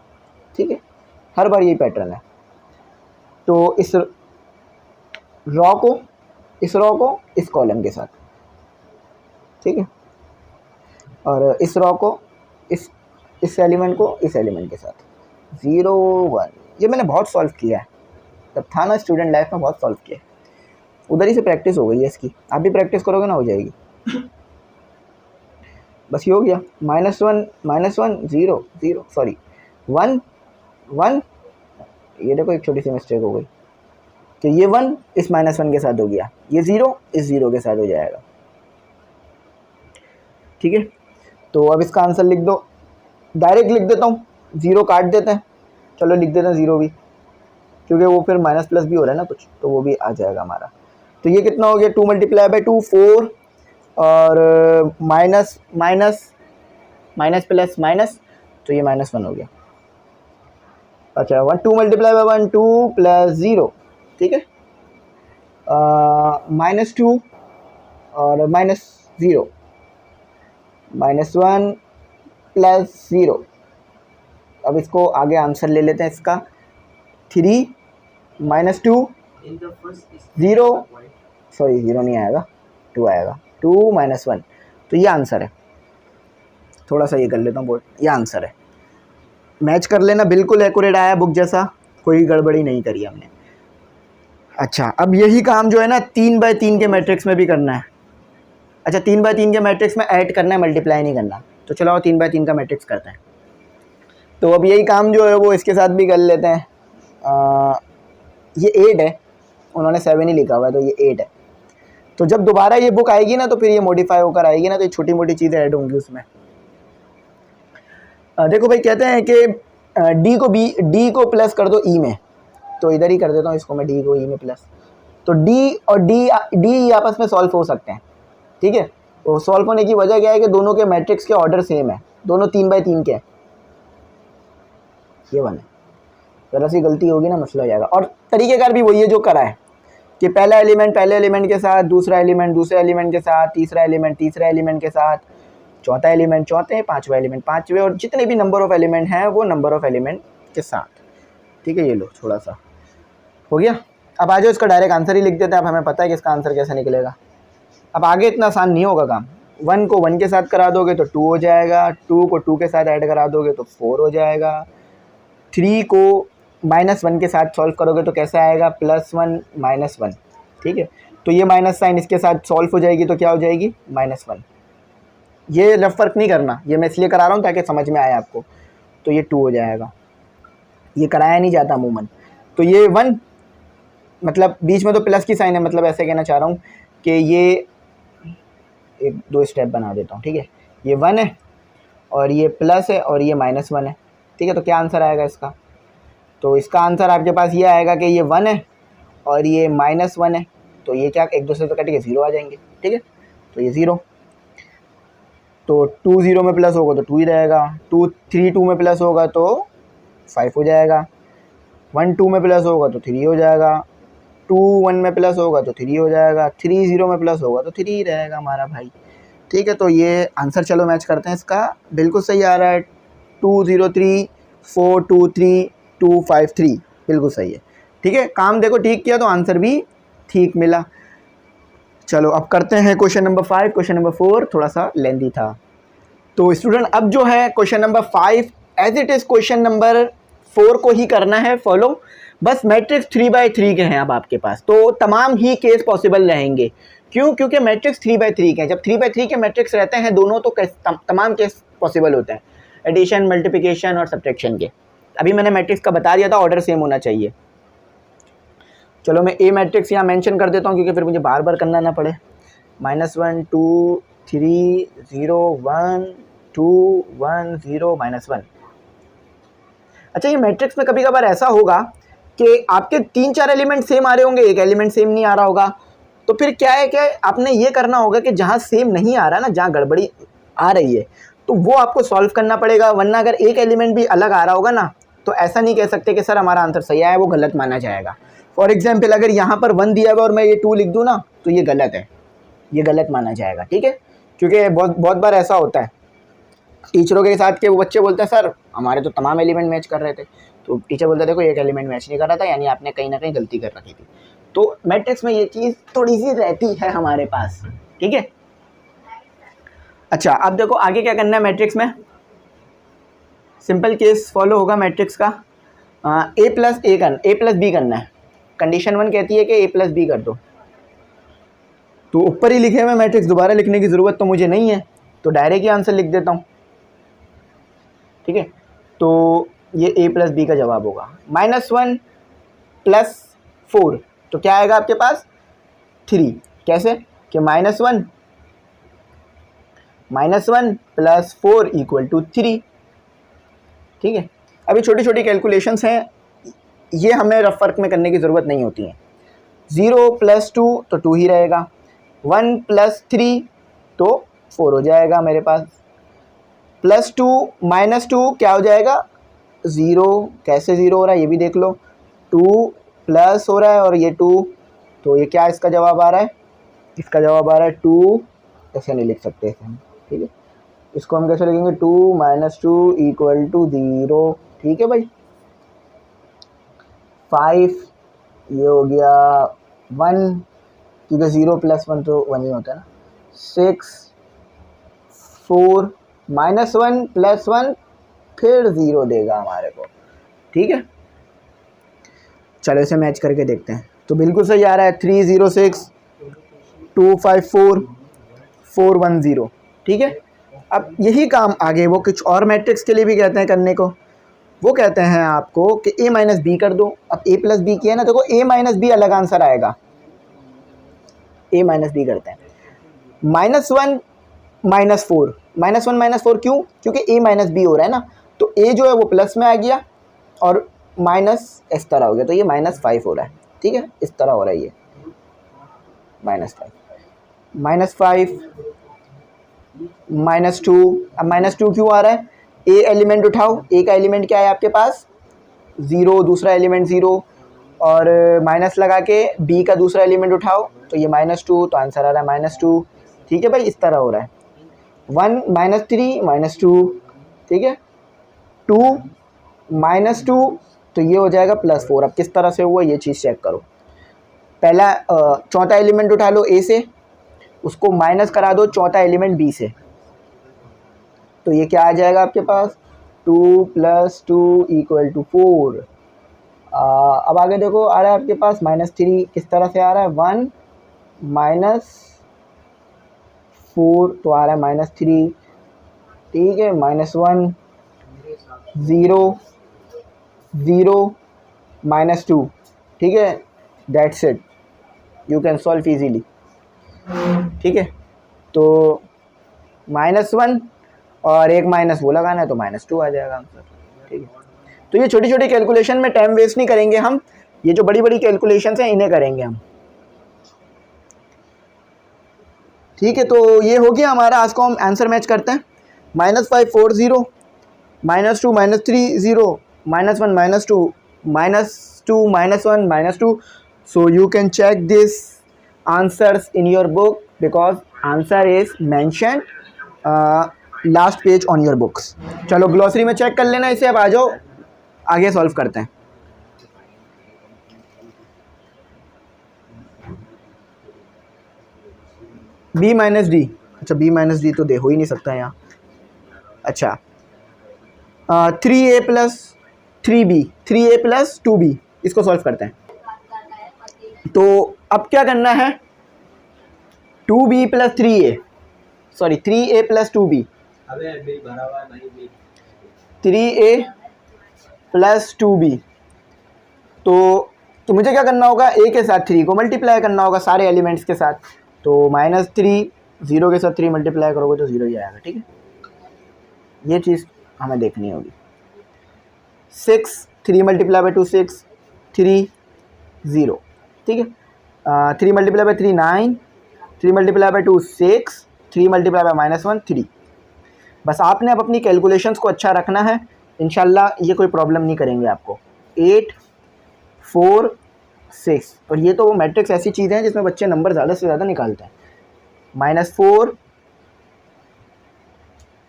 ठीक है, हर बार यही पैटर्न है। तो इस रो को इस कॉलम के साथ, ठीक है, और इस रो को इस एलिमेंट को इस एलिमेंट के साथ, 0 1। ये मैंने बहुत सॉल्व किया है, तब था ना स्टूडेंट लाइफ में, बहुत सॉल्व किया। उधर ही से प्रैक्टिस हो गई है इसकी। आप भी प्रैक्टिस करोगे ना, हो जाएगी। बस ये हो गया, -1 0 0, सॉरी 1 1। ये देखो एक छोटी सी मिस्टेक हो गई, तो ये 1 इस -1 के साथ हो गया, ये 0 इस 0 के साथ हो जाएगा। ठीक है, तो अब इसका आंसर लिख दो। डायरेक्ट लिख देता हूँ, 0 काट देते हैं, चलो लिख देते हैं 0 भी, क्योंकि वो फिर माइनस प्लस भी हो रहा है ना कुछ, तो वो भी आ जाएगा हमारा। तो ये कितना हो गया, 2 × 2 4 और माइनस प्लस माइनस, तो ये -1 हो गया। अच्छा, 2 × 1 2 + 0। ठीक है, -2 और -0, -1 +0। अब इसको आगे आंसर ले लेते हैं इसका। 3 -2 0, सॉरी 0 नहीं आएगा, 2 आएगा, 2 -1। तो ये आंसर है। थोड़ा सा ये कर लेता हूँ बोर्ड, ये आंसर है। मैच कर लेना, बिल्कुल एक्यूरेट आया बुक जैसा, कोई गड़बड़ी नहीं करी हमने। अच्छा, अब यही काम जो है ना 3x3 के मैट्रिक्स में भी करना है। अच्छा, 3x3 के मैट्रिक्स में ऐड करना है, मल्टीप्लाई नहीं करना। तो चलो 3x3 का मैट्रिक्स करते हैं। तो अब यही काम जो है वो इसके साथ भी कर लेते हैं। ये 8 है, उन्होंने 7 ही लिखा हुआ है, तो ये 8 है। तो जब दोबारा ये बुक आएगी ना तो फिर ये मॉडिफाई होकर आएगी ना, तो ये छोटी मोटी चीज़ें ऐड होंगी उसमें। देखो भाई, कहते हैं कि डी को प्लस कर दो ई में। तो इधर ही कर देता हूँ इसको मैं, डी को ई में प्लस। तो डी और डी आपस में सॉल्व हो सकते हैं, ठीक है। तो सॉल्व होने की वजह क्या है कि दोनों के मैट्रिक्स के ऑर्डर सेम है, दोनों 3x3 के। ये 1 है, ज़रा सी गलती होगी ना मसला हो जाएगा। और तरीक़ेकार भी वही है जो करा है कि पहला एलिमेंट पहले एलिमेंट के साथ, दूसरा एलिमेंट दूसरे एलिमेंट के साथ, तीसरा एलिमेंट तीसरे एलिमेंट के साथ, चौथा एलिमेंट चौथे, पांचवा एलिमेंट पांचवे, और जितने भी नंबर ऑफ़ एलिमेंट हैं वो नंबर ऑफ़ एलिमेंट के साथ, ठीक है। ये लो, थोड़ा सा हो गया। अब आ जाओ, इसका डायरेक्ट आंसर ही लिख देते हैं। अब हमें पता है कि इसका आंसर कैसे निकलेगा। अब आगे इतना आसान नहीं होगा काम। 1 को 1 के साथ करा दोगे तो 2 हो जाएगा, 2 को 2 के साथ ऐड करा दोगे तो 4 हो जाएगा, 3 को -1 के साथ सॉल्व करोगे तो कैसा आएगा, +1 -1, ठीक है। तो ये माइनस साइन इसके साथ सॉल्व हो जाएगी तो क्या हो जाएगी, -1। ये रफ फर्क नहीं करना, ये मैं इसलिए करा रहा हूँ ताकि समझ में आए आपको। तो ये 2 हो जाएगा, ये कराया नहीं जाता अमूमन। तो ये 1, मतलब बीच में तो प्लस की साइन है, मतलब ऐसे कहना चाह रहा हूँ कि ये एक 2 स्टेप बना देता हूँ, ठीक है। ये 1 है और ये प्लस है और ये -1 है, ठीक है। तो क्या आंसर आएगा इसका, तो इसका आंसर आपके पास ये आएगा कि ये 1 है और ये -1 है। तो ये क्या एक दूसरे से कट के 0 आ जाएंगे, ठीक है। तो ये 0, तो 2 0 में प्लस होगा तो 2 ही रहेगा, 3 2 में प्लस होगा तो 5 हो जाएगा, 1 2 में प्लस होगा तो 3 हो जाएगा, 2 1 में प्लस होगा तो 3 हो जाएगा, 3 0 में प्लस होगा तो 3 ही रहेगा हमारा भाई, ठीक है। तो ये आंसर चलो मैच करते हैं इसका, बिल्कुल सही आ रहा है। 2 0 3 4 2 3 2 5 3, बिल्कुल सही है, ठीक है। काम देखो ठीक किया तो आंसर भी ठीक मिला। चलो अब करते हैं क्वेश्चन नंबर 5। क्वेश्चन नंबर 4 थोड़ा सा लेंदी था। तो स्टूडेंट अब जो है question number 5 as it is question number 4 को ही करना है फॉलो। बस मैट्रिक्स 3x3 के हैं अब आपके पास, तो तमाम ही केस पॉसिबल रहेंगे। क्यों, क्योंकि मैट्रिक्स 3x3 के हैं। जब 3x3 के मैट्रिक्स रहते हैं दोनों तो तमाम केस पॉसिबल होते हैं, एडिशन, मल्टीप्लिकेशन और सब्ट्रैक्शन के। अभी मैंने मैट्रिक्स का बता दिया था, ऑर्डर सेम होना चाहिए। चलो मैं ए मैट्रिक्स यहाँ मेंशन कर देता हूँ क्योंकि फिर मुझे बार बार करना ना पड़े। -1 2 3 0 1 2 1 0 -1। अच्छा, ये मैट्रिक्स में कभी कभार ऐसा होगा कि आपके 3-4 एलिमेंट सेम आ रहे होंगे, एक एलिमेंट सेम नहीं आ रहा होगा। तो फिर क्या है कि आपने ये करना होगा कि जहाँ सेम नहीं आ रहा ना, जहाँ गड़बड़ी आ रही है तो वो आपको सॉल्व करना पड़ेगा। वरना अगर एक एलिमेंट भी अलग आ रहा होगा ना तो ऐसा नहीं कह सकते कि सर हमारा आंसर सही आया, वो गलत माना जाएगा। फॉर एग्जाम्पल अगर यहाँ पर 1 दिया हुआ और मैं ये 2 लिख दूँ ना तो ये गलत है, ये गलत माना जाएगा, ठीक है। क्योंकि बहुत बार ऐसा होता है टीचरों के साथ के वो बच्चे बोलते हैं सर हमारे तो तमाम एलिमेंट मैच कर रहे थे, तो टीचर बोलता है देखो एक एलिमेंट मैच नहीं कर रहा था, यानी आपने कहीं ना कहीं गलती कर रखी थी। तो मैट्रिक्स में ये चीज़ थोड़ी सी रहती है हमारे पास, ठीक है। अच्छा, अब देखो आगे क्या करना है मैट्रिक्स में। सिंपल केस फॉलो होगा मैट्रिक्स का। a प्लस बी करना है। कंडीशन 1 कहती है कि a प्लस बी कर दो। तो ऊपर ही लिखे हुए मैट्रिक्स, दोबारा लिखने की ज़रूरत तो मुझे नहीं है, तो डायरेक्ट ही आंसर लिख देता हूँ, ठीक है। तो ये a प्लस बी का जवाब होगा। -1 + 4 तो क्या आएगा आपके पास 3। कैसे कि -1 + 4 = 3, ठीक है। अभी छोटी छोटी कैलकुलेशंस हैं, ये हमें रफ वर्क में करने की ज़रूरत नहीं होती है। 0 + 2 तो 2 ही रहेगा, 1 + 3 तो 4 हो जाएगा मेरे पास, +2 -2 क्या हो जाएगा 0। कैसे 0 हो रहा है ये भी देख लो, 2 प्लस हो रहा है और ये 2 तो ये क्या इसका जवाब आ रहा है, इसका जवाब आ रहा है 2, ऐसे नहीं लिख सकते इसे हम, ठीक है। इसको हम कैसे लिखेंगे, 2 - 2 = 0, ठीक है भाई। 5 ये हो गया 1, क्योंकि 0 + 1 तो 1 ही होता है ना। 6 4 -1 + 1 फिर 0 देगा हमारे को, ठीक है। चलो इसे मैच करके देखते हैं। तो बिल्कुल सही आ रहा है, 306 254 410, ठीक है। अब यही काम आगे वो कुछ और मैट्रिक्स के लिए भी कहते हैं करने को। वो कहते हैं आपको कि a - b कर दो। अब a + b किया ना, देखो a - b अलग आंसर आएगा। a - b करते हैं, -1 - 4 -1 - 4 क्यों, क्योंकि a - b हो रहा है ना, तो a जो है वो प्लस में आ गया और माइनस इस तरह हो गया, तो ये -5 हो रहा है, ठीक है। इस तरह हो रहा है ये -5 -2। अब -2 क्यों आ रहा है, a एलिमेंट उठाओ, a का एलिमेंट क्या है आपके पास 0, दूसरा एलिमेंट 0, और माइनस लगा के b का दूसरा एलिमेंट उठाओ तो ये -2, तो आंसर आ रहा है -2, ठीक है भाई। इस तरह हो रहा है 1 -3 -2, ठीक है। 2 -2 तो ये हो जाएगा +4। अब किस तरह से हुआ ये चीज़ चेक करो। पहला चौथा एलिमेंट उठा लो a से, उसको माइनस करा दो चौथा एलिमेंट b से, तो ये क्या आ जाएगा आपके पास 2 + 2 = 4। अब आगे देखो आ रहा है आपके पास -3, किस तरह से आ रहा है 1 -4 तो आ रहा है -3, ठीक है। -1 0 0 -2, ठीक है। That's it, you can solve easily, ठीक है। तो -1 और एक माइनस वो लगाना है तो -2 आ जाएगा आंसर, ठीक है। तो ये छोटी छोटी कैलकुलेशन में टाइम वेस्ट नहीं करेंगे हम, ये जो बड़ी बड़ी कैलकुलेशंस हैं इन्हें करेंगे हम, ठीक है। तो ये हो गया हमारा, आज को हम आंसर मैच करते हैं। -5 4 0 -2 -3 0 -1 -2 -2 -1 -2। So you can check this answers in your book because answer is mentioned last page on your books। चलो ग्लॉसरी में चेक कर लेना इसे। अब आ जाओ आगे सॉल्व करते हैं। b - d, अच्छा b - d तो दे हो ही नहीं सकता यहाँ। अच्छा 3a + 3b 3a + 2b, इसको सॉल्व करते हैं। तो अब क्या करना है, 2b + 3a, sorry 3a + 2b, 3a + 2b। तो मुझे क्या करना होगा, a के साथ 3 को मल्टीप्लाई करना होगा सारे एलिमेंट्स के साथ। तो -3 0 के साथ 3 मल्टीप्लाई करोगे तो 0 ही आएगा, ठीक है। ये चीज़ हमें देखनी होगी। 6 3 × 2 6 3 0, ठीक है। 3 × 3 9 3 × 2 6 3 × -1 3। बस आपने अब अपनी कैलकुलेशंस को अच्छा रखना है, इंशाल्लाह ये कोई प्रॉब्लम नहीं करेंगे आपको। 8 4 6, और ये तो वो मैट्रिक्स ऐसी चीज़ें हैं जिसमें बच्चे नंबर ज़्यादा से ज़्यादा निकालते हैं। -4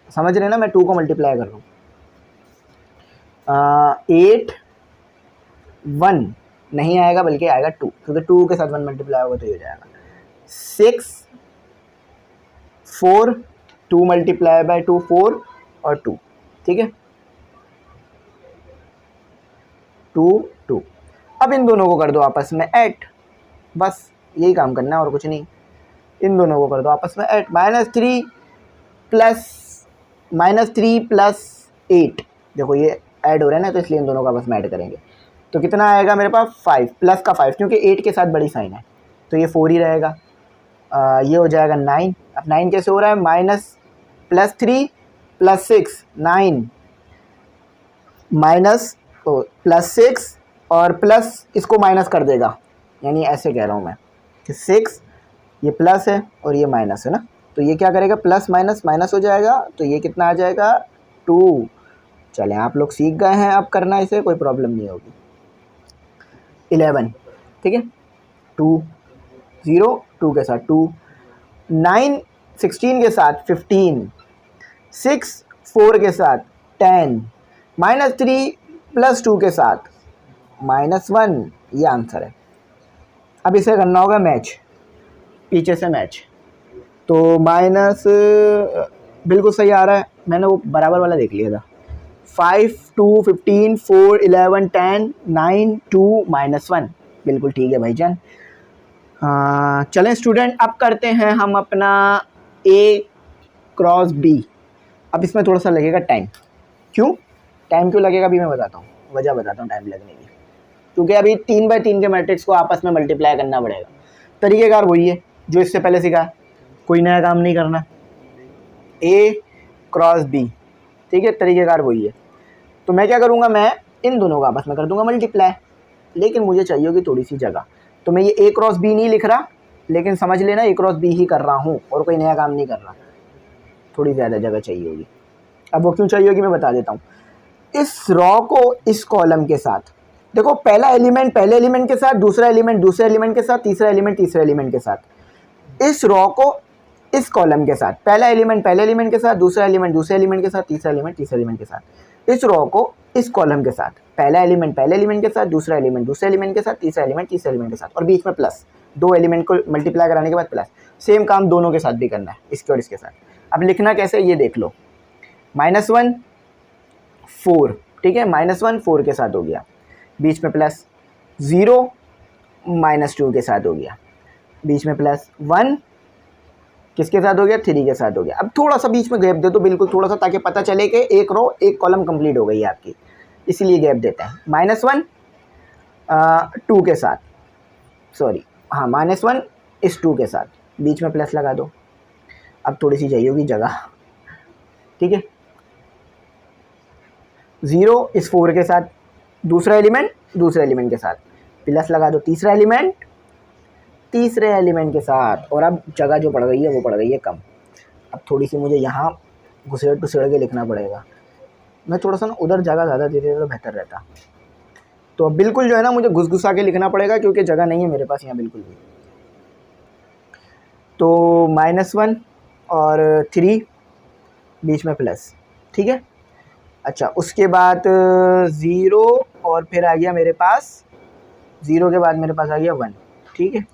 समझ रहे हैं ना, मैं 2 को मल्टीप्लाई कर रहा हूँ। 8 1 नहीं आएगा बल्कि आएगा 2, क्योंकि 2 के साथ 1 मल्टीप्लाई होगा तो ये हो जाएगा। 6 4 2 × 2 4 और 2, ठीक है। 2 2। अब इन दोनों को कर दो आपस में ऐड, बस यही काम करना है और कुछ नहीं। इन दोनों को कर दो आपस में ऐड। -3 + 8, देखो ये ऐड हो रहा है ना, तो इसलिए इन दोनों का आपस में ऐड करेंगे। तो कितना आएगा मेरे पास 5 प्लस का 5, क्योंकि 8 के साथ बड़ी साइन है तो ये 4 ही रहेगा। ये हो जाएगा 9। अब 9 कैसे हो रहा है, -+3 + 6 9 +6 और प्लस इसको माइनस कर देगा, यानी ऐसे कह रहा हूँ मैं कि 6 ये प्लस है और ये माइनस है ना, तो ये क्या करेगा प्लस माइनस माइनस हो जाएगा, तो ये कितना आ जाएगा 2। चलें आप लोग सीख गए हैं, अब करना इसे कोई प्रॉब्लम नहीं होगी। 11, ठीक है। 2 0 2 के साथ 2, 9 16 के साथ 15, 6 4 के साथ 10, -3 +2 के साथ -1, ये आंसर है। अब इसे करना होगा मैच, पीछे से मैच। तो माइनस बिल्कुल सही आ रहा है, मैंने वो बराबर वाला देख लिया था। 5 2 15 4 11 10 9 2 -1, बिल्कुल ठीक है भाईजान। चलें स्टूडेंट, अब करते हैं हम अपना A क्रॉस B। अब इसमें थोड़ा सा लगेगा टाइम। क्यों टाइम क्यों लगेगा अभी मैं बताता हूँ, वजह बताता हूँ टाइम लगने की। क्योंकि अभी 3 बाय 3 के मैट्रिक्स को आपस में मल्टीप्लाई करना पड़ेगा। तरीक़ेकार वही है जो इससे पहले सीखा, कोई नया काम नहीं करना। A क्रॉस B, ठीक है, तरीक़ेकार वही है। तो मैं क्या करूँगा, मैं इन दोनों को आपस में कर दूंगा मल्टीप्लाई, लेकिन मुझे चाहिए होगी थोड़ी सी जगह। तो मैं ये A क्रॉस B नहीं लिख रहा, लेकिन समझ लेना A क्रॉस B ही कर रहा हूँ और कोई नया काम नहीं कर रहा। थोड़ी ज़्यादा जगह चाहिए होगी। अब वो क्यों चाहिए होगी मैं बता देता हूँ। इस रॉ को इस कॉलम के साथ, देखो पहला एलिमेंट पहले एलिमेंट के साथ, दूसरा एलिमेंट दूसरे एलिमेंट के साथ, तीसरा एलिमेंट तीसरे एलिमेंट के साथ। इस रॉ को इस कॉलम के साथ, पहला एलिमेंट पहले एलिमेंट के साथ, दूसरा एलिमेंट दूसरे एलिमेंट के साथ, तीसरा एलिमेंट तीसरे एलिमेंट के साथ। इस रॉ को इस कॉलम के साथ, पहला एलिमेंट पहले एलिमेंट के साथ, दूसरा एलिमेंट दूसरे एलिमेंट के साथ, तीसरा एलिमेंट तीसरे एलिमेंट के साथ, और बीच में प्लस, दो एलिमेंट को मल्टीप्लाई कराने के बाद प्लस। सेम काम दोनों के साथ भी करना है, इसके और इसके साथ। अब लिखना कैसे ये देख लो। -1 4, ठीक है, -1 4 के साथ हो गया, बीच में प्लस 0 -2 के साथ हो गया, बीच में प्लस 1 किसके साथ हो गया, 3 के साथ हो गया। अब थोड़ा सा बीच में गैप दे दो, बिल्कुल थोड़ा सा, ताकि पता चले कि एक रो एक कॉलम कंप्लीट हो गई है आपकी, इसीलिए गैप देते हैं। -1 2 के साथ, सॉरी हाँ, -1 इस 2 के साथ, बीच में प्लस लगा दो। अब थोड़ी सी चाहिए होगी जगह, ठीक है। 0 इस 4 के साथ, दूसरा एलिमेंट दूसरे एलिमेंट के साथ, प्लस लगा दो, तीसरा एलिमेंट तीसरे एलिमेंट के साथ। और अब जगह जो पड़ गई है वो पड़ गई है कम। अब थोड़ी सी मुझे यहाँ घुसेड़ टुसेड़ के लिखना पड़ेगा। मैं थोड़ा सा ना उधर जगह ज़्यादा दे देता तो बेहतर रहता। तो अब बिल्कुल जो है ना मुझे घुसा के लिखना पड़ेगा, क्योंकि जगह नहीं है मेरे पास यहाँ बिल्कुल भी। तो -1 और 3 बीच में प्लस, ठीक है। अच्छा, उसके बाद 0 और फिर आ गया मेरे पास, 0 के बाद मेरे पास आ गया 1, ठीक है,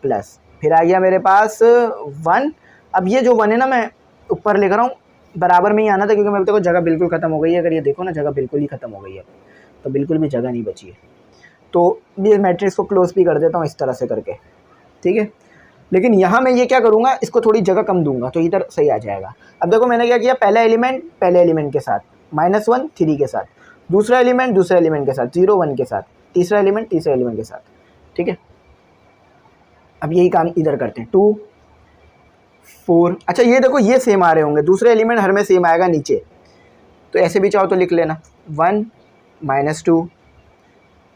प्लस फिर आ गया मेरे पास 1। अब ये जो 1 है ना, मैं ऊपर लिख रहा हूँ, बराबर में ही आना था, क्योंकि मेरे को जगह बिल्कुल ख़त्म हो गई है। अगर ये देखो ना, जगह बिल्कुल ही ख़त्म हो गई है, तो बिल्कुल भी जगह नहीं बची है। तो ये मैट्रिक्स को क्लोज भी कर देता हूँ इस तरह से करके, ठीक है। लेकिन यहाँ मैं ये क्या करूँगा, इसको थोड़ी जगह कम दूंगा, तो इधर सही आ जाएगा। अब देखो मैंने क्या किया, पहला एलिमेंट पहले एलिमेंट के साथ, -1 3 के साथ, दूसरा एलिमेंट दूसरे एलिमेंट के साथ, 0 1 के साथ, तीसरा एलिमेंट तीसरे एलिमेंट के साथ, ठीक है। अब यही काम इधर करते हैं, 2 4। अच्छा ये देखो, ये सेम आ रहे होंगे, दूसरे एलिमेंट हर में सेम आएगा नीचे, तो ऐसे भी चाहो तो लिख लेना, 1 -2,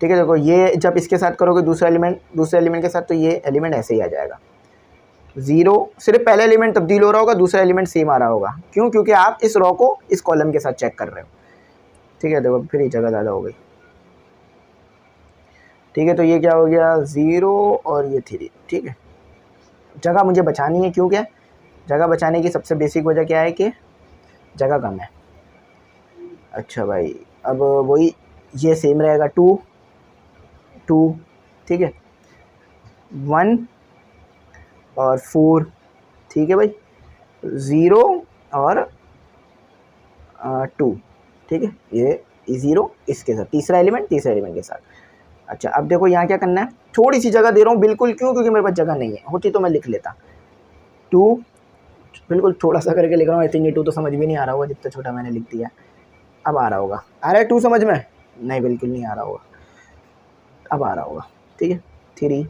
ठीक है। देखो ये जब इसके साथ करोगे दूसरे एलिमेंट के साथ, तो ये एलिमेंट ऐसे ही आ जाएगा। 0 सिर्फ पहले एलिमेंट तब्दील हो रहा होगा, दूसरा एलिमेंट सेम आ रहा होगा। क्यों? क्योंकि आप इस रो को इस कॉलम के साथ चेक कर रहे हो, ठीक है। देखो फिर ये जगह ज़्यादा हो गई, ठीक है। तो ये क्या हो गया, 0 और ये 3, ठीक है। जगह मुझे बचानी है, क्यों? क्या जगह बचाने की सबसे बेसिक वजह क्या है कि जगह कम है। अच्छा भाई, अब वही ये सेम रहेगा, 2 2, ठीक है, 1 और 4, ठीक है भाई, 0 और 2, ठीक है। ये 0 इसके साथ, तीसरा एलिमेंट तीसरे एलिमेंट के साथ। अच्छा अब देखो यहाँ क्या करना है, थोड़ी सी जगह दे रहा हूँ बिल्कुल, क्यों? क्योंकि मेरे पास जगह नहीं है, होती तो मैं लिख लेता। 2 बिल्कुल थोड़ा सा करके लिख रहा हूँ। आई थिंक ये 2 तो समझ भी नहीं आ रहा होगा, जितना छोटा मैंने लिख दिया। अब आ रहा होगा, आ रहा है 2 समझ में? नहीं, बिल्कुल नहीं आ रहा होगा, अब आ रहा होगा, ठीक है। 3,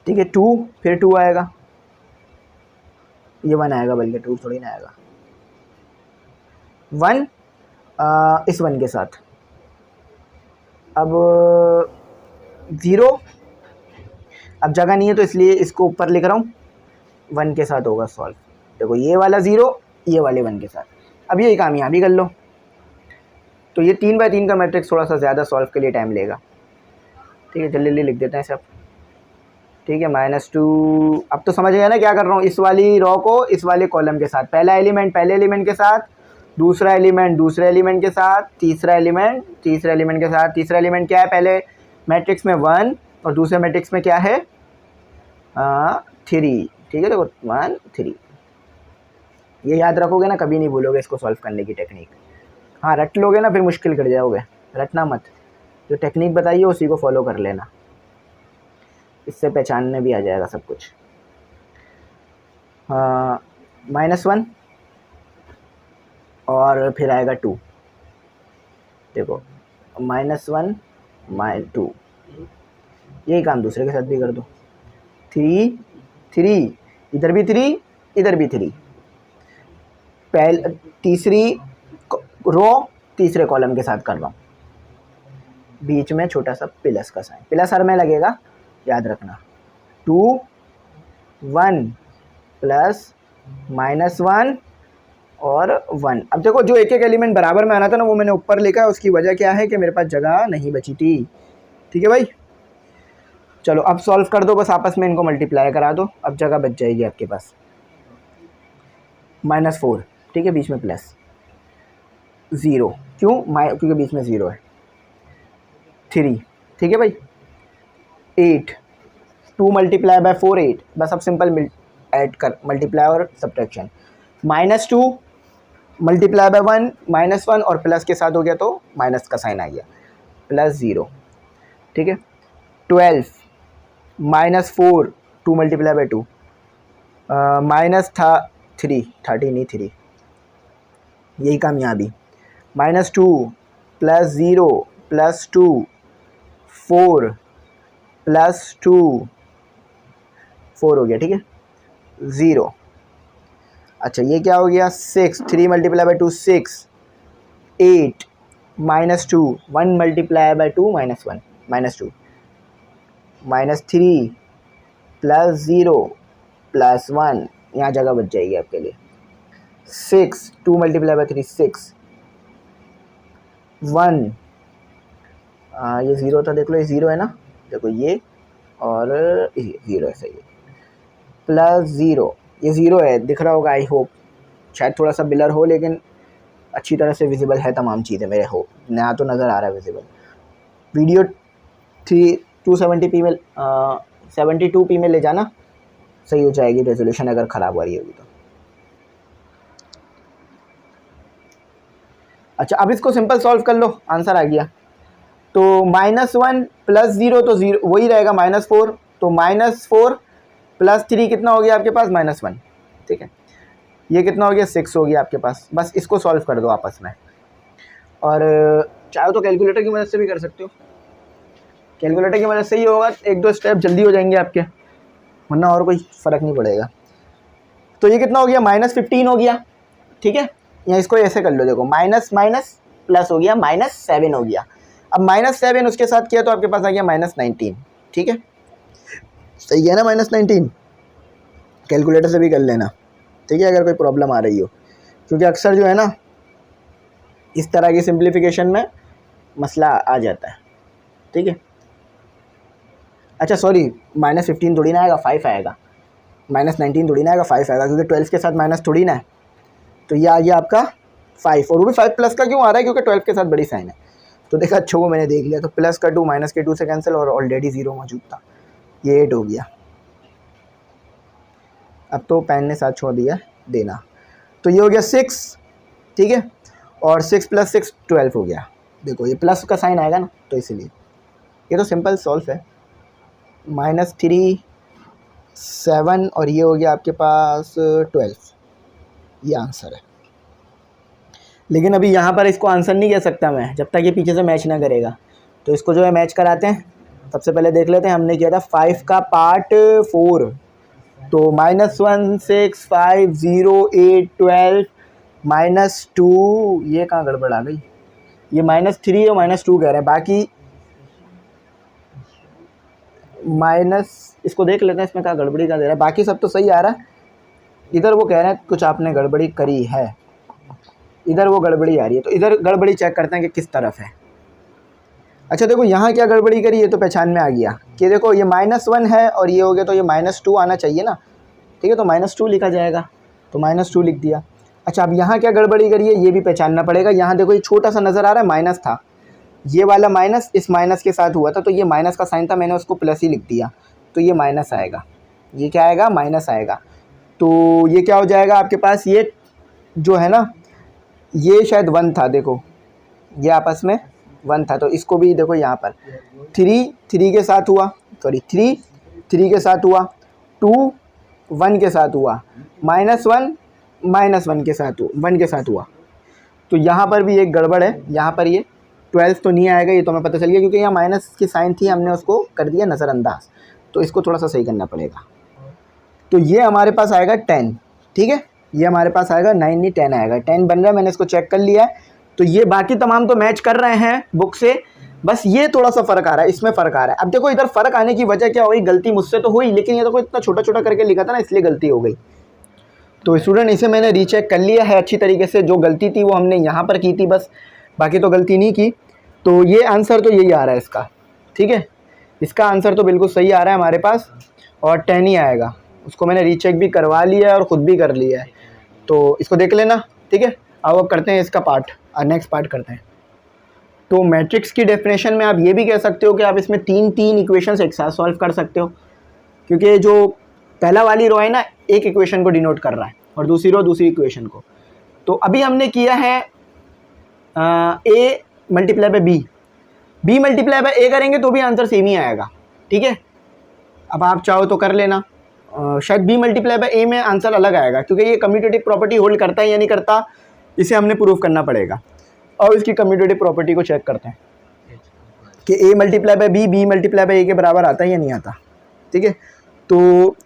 ठीक है, 2 फिर 2 आएगा, ये 1 आएगा, बल्कि 2 थोड़ी ना आएगा। 1 इस 1 के साथ, अब 0, अब जगह नहीं है तो इसलिए इसको ऊपर लिख रहा हूँ, 1 के साथ होगा सॉल्व। देखो ये वाला 0, ये वाले 1 के साथ। अब यही काम यहाँ भी कर लो। तो ये 3 बाय 3 का मैट्रिक्स थोड़ा सा ज़्यादा सॉल्व के लिए टाइम लेगा, ठीक है। जल्दी जल्दी लिख देते हैं सब। ठीक है, -2। अब तो समझ गया ना क्या कर रहा हूँ, इस वाली रो को इस वाले कॉलम के साथ, पहला एलिमेंट पहले एलिमेंट के साथ, दूसरा एलिमेंट दूसरे एलिमेंट के साथ, तीसरा एलिमेंट तीसरे एलिमेंट के साथ। तीसरा एलिमेंट क्या है, पहले मैट्रिक्स में 1 और दूसरे मैट्रिक्स में क्या है 3। ठीक है, देखो 1 3, ये याद रखोगे ना, कभी नहीं भूलोगे इसको सॉल्व करने की टेक्निक। हाँ, रट लोगे ना फिर मुश्किल कर जाओगे, रटना मत, जो टेक्निक बताइए उसी को फॉलो कर लेना, इससे पहचानने भी आ जाएगा सब कुछ। -1 और फिर आएगा 2, देखो -1 -2, यही काम दूसरे के साथ भी कर दो। 3 3, इधर भी 3 इधर भी 3, तीसरी रो तीसरे कॉलम के साथ कर रहा हूँ, बीच में छोटा सा प्लस का साइन, प्लस हर में लगेगा याद रखना। 2 1 प्लस -1 और 1। अब देखो जो एक एक एलिमेंट बराबर में आना था ना, वो मैंने ऊपर लिखा है, उसकी वजह क्या है कि मेरे पास जगह नहीं बची थी। ठीक है भाई, चलो अब सॉल्व कर दो, बस आपस में इनको मल्टीप्लाई करा दो, अब जगह बच जाएगी आपके पास। -4, ठीक है, बीच में प्लस 0, क्यों क्योंकि बीच में 0 है। 3, ठीक है भाई। 8, 2 मल्टीप्लाई बाय 4 8, बस अब सिंपल ऐड कर, मल्टीप्लाई और सब्ट्रैक्शन। -2 मल्टीप्लाई बाय 1 -1 और प्लस के साथ हो गया तो माइनस का साइन आ गया, +0। ठीक है, 12 -4 2 मल्टीप्लाई बाय 2 -3 30 नहीं 3, यही काम यहाँ भी। -2 +0 +2 4 +2 4 हो गया, ठीक है, 0। अच्छा ये क्या हो गया, 6 3 मल्टीप्लाई बाय 2 6, 8 -2 1 मल्टीप्लाई बाय 2 -1 -2, -3 +0 +1, यहाँ जगह बच जाएगी आपके लिए। 6 2 मल्टीप्लाई बाय 3 6, 1 ये 0 था, देख लो ये 0 है ना, देखो ये और ये 0 है, सही है, +0, ये 0 है, दिख रहा होगा आई होप, शायद थोड़ा सा ब्लर हो लेकिन अच्छी तरह से विजिबल है तमाम चीज़ें मेरे हो, नया तो नज़र आ रहा है विजिबल। वीडियो 270p में 72p में ले जाना, सही हो जाएगी रेजोल्यूशन, अगर ख़राब हो रही होगी तो। अच्छा अब इसको सिंपल सॉल्व कर लो, आंसर आ गया। तो -1 +0 तो 0 वही रहेगा, -4, तो -4 +3 कितना हो गया आपके पास, -1, ठीक है, ये कितना हो गया 6 हो गया आपके पास। बस इसको सॉल्व कर दो आपस में, और चाहे तो कैलकुलेटर की मदद से भी कर सकते हो, कैलकुलेटर की मदद से ही होगा, 1-2 स्टेप जल्दी हो जाएंगे आपके, वरना और कोई फ़र्क नहीं पड़ेगा। तो ये कितना हो गया, -15 हो गया, ठीक है, या इसको ऐसे कर लो, देखो माइनस माइनस प्लस हो गया, -7 हो गया। अब -7 उसके साथ किया तो आपके पास आ गया -19, ठीक है, सही है ना, -19, कैलकुलेटर से भी कर लेना, ठीक है, अगर कोई प्रॉब्लम आ रही हो, क्योंकि अक्सर जो है ना इस तरह की सिंप्लीफिकेशन में मसला आ जाता है, ठीक है। अच्छा सॉरी, -15 थोड़ी ना आएगा, 5 आएगा, -19 थोड़ी ना आएगा, 5 आएगा, क्योंकि 12 के साथ माइनस थोड़ी ना है, तो ये आ गया आपका 5, और वो भी 5 प्लस का क्यों आ रहा है, क्योंकि 12 के साथ बड़ी साइन है। तो देखा, अच्छा वो मैंने देख लिया, तो प्लस का 2 माइनस के 2 से कैंसिल, और ऑलरेडी 0 मौजूद था, ये 8 हो गया। अब तो पेन ने साथ छोड़ दिया देना, तो ये हो गया 6, ठीक है, और 6 + 6 12 हो गया, देखो ये प्लस का साइन आएगा ना, तो इसीलिए ये तो सिंपल सॉल्व है। -3 7 और ये हो गया आपके पास 12, ये आंसर है। लेकिन अभी यहाँ पर इसको आंसर नहीं कह सकता मैं, जब तक ये पीछे से मैच ना करेगा, तो इसको जो है मैच कराते हैं। सबसे पहले देख लेते हैं, हमने किया था 5 का पार्ट 4, तो -1 6 5 0 8 12 -2, ये कहाँ गड़बड़ आ गई, ये -3 और -2 कह रहे हैं, बाकी इसको देख लेते हैं, इसमें क्या गड़बड़ी का दे रहा है, बाकी सब तो सही आ रहा है। इधर वो कह रहे हैं कुछ आपने गड़बड़ी करी है, इधर वो गड़बड़ी आ रही है, तो इधर गड़बड़ी चेक करते हैं कि किस तरफ है। अच्छा देखो यहाँ क्या गड़बड़ी करी, ये तो पहचान में आ गया कि देखो ये -1 है और ये हो गया, तो ये -2 आना चाहिए ना, ठीक है। तो -2 लिखा जाएगा, तो -2 लिख दिया। अच्छा अब यहाँ क्या गड़बड़ी करी है ये भी पहचानना पड़ेगा। यहाँ देखो ये छोटा सा नज़र आ रहा है, माइनस था, ये वाला माइनस इस माइनस के साथ हुआ था, तो ये माइनस का साइन था, मैंने उसको प्लस ही लिख दिया, तो ये माइनस आएगा, ये क्या आएगा, माइनस आएगा। तो ये क्या हो जाएगा आपके पास, ये जो है ना ये शायद 1 था, देखो ये आपस में 1 था, तो इसको भी देखो यहाँ पर 3 के साथ हुआ, सॉरी 3 के साथ हुआ, 2 1 के साथ हुआ, -1 के साथ 1 के साथ हुआ। तो यहाँ पर भी एक गड़बड़ है, यहाँ पर ये 12 तो नहीं आएगा, ये तो हमें पता चल गया, क्योंकि यहाँ माइनस की साइन थी, हमने उसको कर दिया नज़रअंदाज, तो इसको थोड़ा सा सही करना पड़ेगा। तो ये हमारे पास आएगा 10, ठीक है, ये हमारे पास आएगा 9 नहीं 10 आएगा, 10 बन रहा है, मैंने इसको चेक कर लिया है। तो ये बाकी तमाम तो मैच कर रहे हैं बुक से, बस ये थोड़ा सा फ़र्क आ रहा है, इसमें फ़र्क आ रहा है। अब देखो इधर फ़र्क आने की वजह क्या हुई, गलती मुझसे तो हुई, लेकिन ये देखो इतना छोटा छोटा करके लिखा था ना, इसलिए गलती हो गई। तो स्टूडेंट इसे मैंने रीचेक कर लिया है अच्छी तरीके से, जो गलती थी वो हमने यहाँ पर की थी बस, बाकी तो गलती नहीं की। तो ये आंसर तो यही आ रहा है इसका, ठीक है, इसका आंसर तो बिल्कुल सही आ रहा है हमारे पास, और 10 ही आएगा। उसको मैंने रीचेक भी करवा लिया है और ख़ुद भी कर लिया है, तो इसको देख लेना, ठीक है। अब करते हैं इसका पार्ट, नेक्स्ट पार्ट करते हैं। तो मैट्रिक्स की डेफिनेशन में आप ये भी कह सकते हो कि आप इसमें तीन इक्वेशंस एक साथ सॉल्व कर सकते हो, क्योंकि जो पहला वाली रो है ना एक इक्वेशन को डिनोट कर रहा है और दूसरी रो दूसरी इक्वेशन को। तो अभी हमने किया है A multiply by B multiply by A करेंगे तो भी आंसर सेम ही आएगा, ठीक है। अब आप चाहो तो कर लेना, शायद बी मल्टीप्लाई बाय ए में आंसर अलग आएगा, क्योंकि ये कम्यूटेटिव प्रॉपर्टी होल्ड करता है या नहीं करता, इसे हमने प्रूव करना पड़ेगा। और इसकी कम्यूटेटिव प्रॉपर्टी को चेक करते हैं कि A multiply by B multiply by A के बराबर आता है या नहीं आता, ठीक है। तो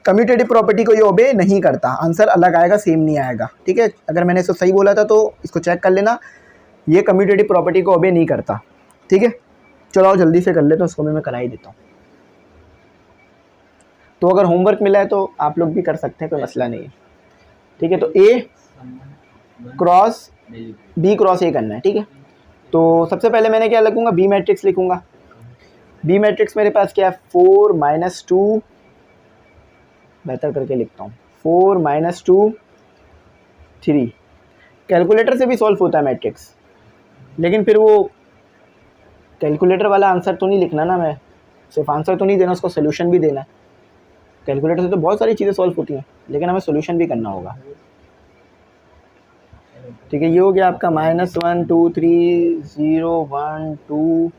कम्यूटेटिव प्रॉपर्टी को ये ओबे नहीं करता, आंसर अलग आएगा, सेम नहीं आएगा, ठीक है। अगर मैंने इसको सही बोला था तो इसको चेक कर लेना, ये कम्यूटेटिव प्रॉपर्टी को ओबे नहीं करता, ठीक है। चलो आओ जल्दी से कर लेते हैं, उसको भी मैं करा ही देता हूँ। तो अगर होमवर्क मिला है तो आप लोग भी कर सकते हैं, कोई मसला नहीं है, ठीक है। तो ए क्रॉस बी क्रॉस ए करना है, ठीक है। तो सबसे पहले मैंने क्या लिखूँगा, बी मैट्रिक्स लिखूँगा। बी मैट्रिक्स मेरे पास क्या है, 4 - 2, बेहतर करके लिखता हूँ, 4 - 2 3। कैलकुलेटर से भी सॉल्व होता है मैट्रिक्स, लेकिन फिर वो कैलकुलेटर वाला आंसर तो नहीं लिखना ना, मैं सिर्फ आंसर तो नहीं देना, उसको सोल्यूशन भी देना है। कैलकुलेटर से तो बहुत सारी चीज़ें सॉल्व होती हैं, लेकिन हमें सोल्यूशन भी करना होगा, ठीक है। ये हो गया आपका -1 2 3 0 1 2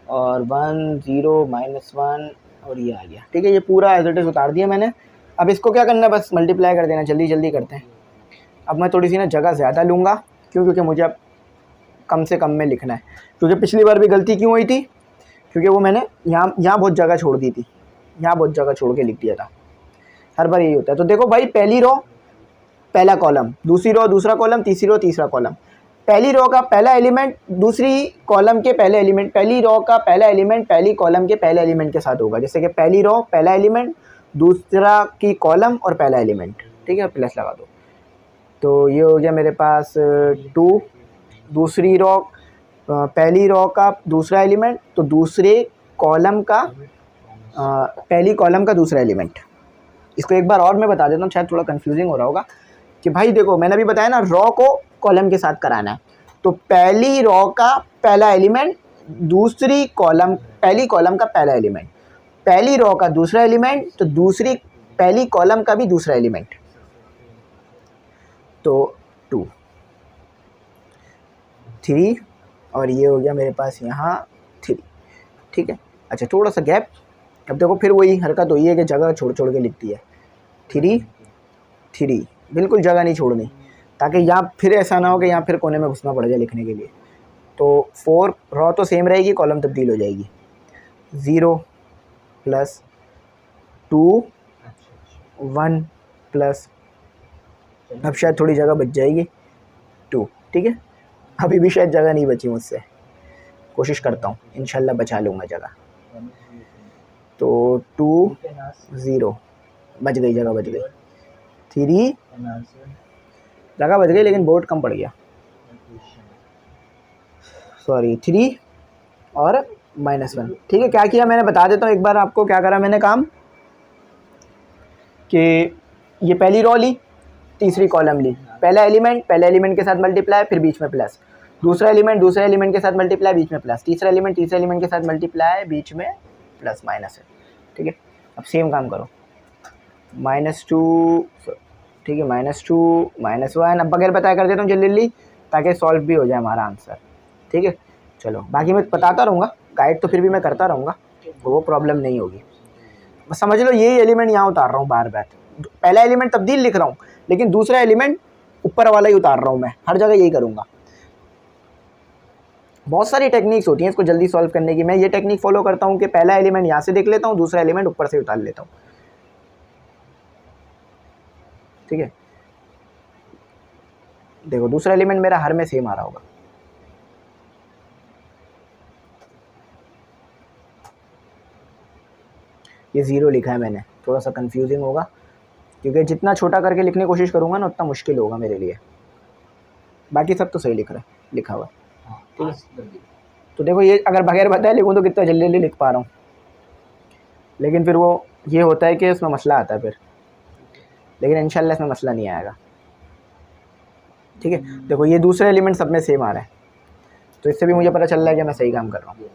और 1 0 -1 और ये आ गया, ठीक है। ये पूरा एज इट इज़ उतार दिया मैंने। अब इसको क्या करना है, बस मल्टीप्लाई कर देना, जल्दी जल्दी करते हैं। अब मैं थोड़ी सी ना जगह ज़्यादा लूँगा, क्योंकि मुझे अब कम से कम में लिखना है, क्योंकि पिछली बार भी गलती क्यों हुई थी, क्योंकि वो मैंने यहाँ बहुत जगह छोड़ दी थी, यहाँ बहुत जगह छोड़ के लिख दिया था, हर बार यही होता है। तो देखो भाई, पहली रो पहला कॉलम, दूसरी रो दूसरा कॉलम, तीसरी रो तीसरा कॉलम। पहली रो का पहला एलिमेंट दूसरी कॉलम के पहले एलिमेंट, पहली रो का पहला एलिमेंट पहली कॉलम के पहले एलिमेंट के साथ होगा, जैसे कि पहली रो पहला एलिमेंट, दूसरा की कॉलम और पहला एलिमेंट, ठीक है, प्लस लगा दो। तो ये हो गया मेरे पास 2। दूसरी रो पहली रो का दूसरा एलिमेंट, तो दूसरे कॉलम का पहली कॉलम का दूसरा एलिमेंट। इसको एक बार और मैं बता देता हूँ, शायद थोड़ा कंफ्यूजिंग हो रहा होगा कि भाई देखो मैंने अभी बताया ना, रो को कॉलम के साथ कराना है, तो पहली रो का पहला एलिमेंट दूसरी कॉलम, पहली कॉलम का पहला एलिमेंट, पहली रो का दूसरा एलिमेंट, तो दूसरी पहली कॉलम का भी दूसरा एलिमेंट, तो 2 3 और ये हो गया मेरे पास यहाँ 3, ठीक है। अच्छा थोड़ा सा गैप, अब देखो फिर वही हरकत हुई है कि जगह छोड़ छोड़ के लिखती है, 3 3, बिल्कुल जगह नहीं छोड़नी, ताकि यहाँ फिर ऐसा ना हो कि यहाँ फिर कोने में घुसना पड़ जाए लिखने के लिए। तो 4 रो तो सेम रहेगी, कॉलम तब्दील हो जाएगी, 0 + 2 1 प्लस, अब शायद थोड़ी जगह बच जाएगी 2, ठीक है। अभी भी शायद जगह नहीं बची मुझसे, कोशिश करता हूँ, इंशाल्लाह बचा लूँगा जगह। तो 2 0 बच गई, जगह बच गई, 3 जगह बच गई, लेकिन बोर्ड कम पड़ गया, सॉरी 3 और -1। ठीक है, क्या किया मैंने बता देता हूँ एक बार आपको, क्या करा मैंने काम कि ये पहली रो ली, तीसरी कॉलम ली, पहले एलिमेंट के साथ मल्टीप्लाई, फिर बीच में प्लस, दूसरे एलिमेंट के साथ मल्टीप्लाई, बीच में प्लस, तीसरे एलिमेंट के साथ मल्टीप्लाई, बीच में प्लस माइनस है। ठीक है, अब सेम काम करो, -2, ठीक है, -2 -1। अब बगैर बताया कर देता हूँ जल्दी ताकि सॉल्व भी हो जाए हमारा आंसर। ठीक है, चलो बाकी मैं बताता रहूँगा, गाइड तो फिर भी मैं करता रहूँगा, वो प्रॉब्लम नहीं होगी। बस समझ लो यही एलिमेंट यहाँ उतार रहा हूँ बार बार, पहला एलिमेंट तब्दील लिख रहा हूँ लेकिन दूसरा एलिमेंट ऊपर वाला ही उतार रहा हूँ, मैं हर जगह यही करूँगा। बहुत सारी टेक्निक्स होती हैं इसको जल्दी सॉल्व करने की। मैं ये टेक्निक फॉलो करता हूँ कि पहला एलिमेंट यहाँ से देख लेता हूँ, दूसरा एलिमेंट ऊपर से उतार लेता हूँ। ठीक है, देखो दूसरा एलिमेंट मेरा हर में सेम आ रहा होगा। ये 0 लिखा है मैंने, थोड़ा सा कंफ्यूजिंग होगा क्योंकि जितना छोटा करके लिखने की कोशिश करूँगा ना उतना मुश्किल होगा मेरे लिए। बाकी सब तो सही लिखा हुआ। ठीक है, तो देखो ये अगर बगैर बताए लिखूँ तो कितना जल्दी लिख पा रहा हूँ, लेकिन फिर वो ये होता है कि उसमें मसला आता है फिर, लेकिन इंशाल्लाह इसमें मसला नहीं आएगा। ठीक है, देखो ये दूसरा एलिमेंट सब में सेम आ रहा है, तो इससे भी मुझे पता चल रहा है कि मैं सही काम कर रहा हूँ।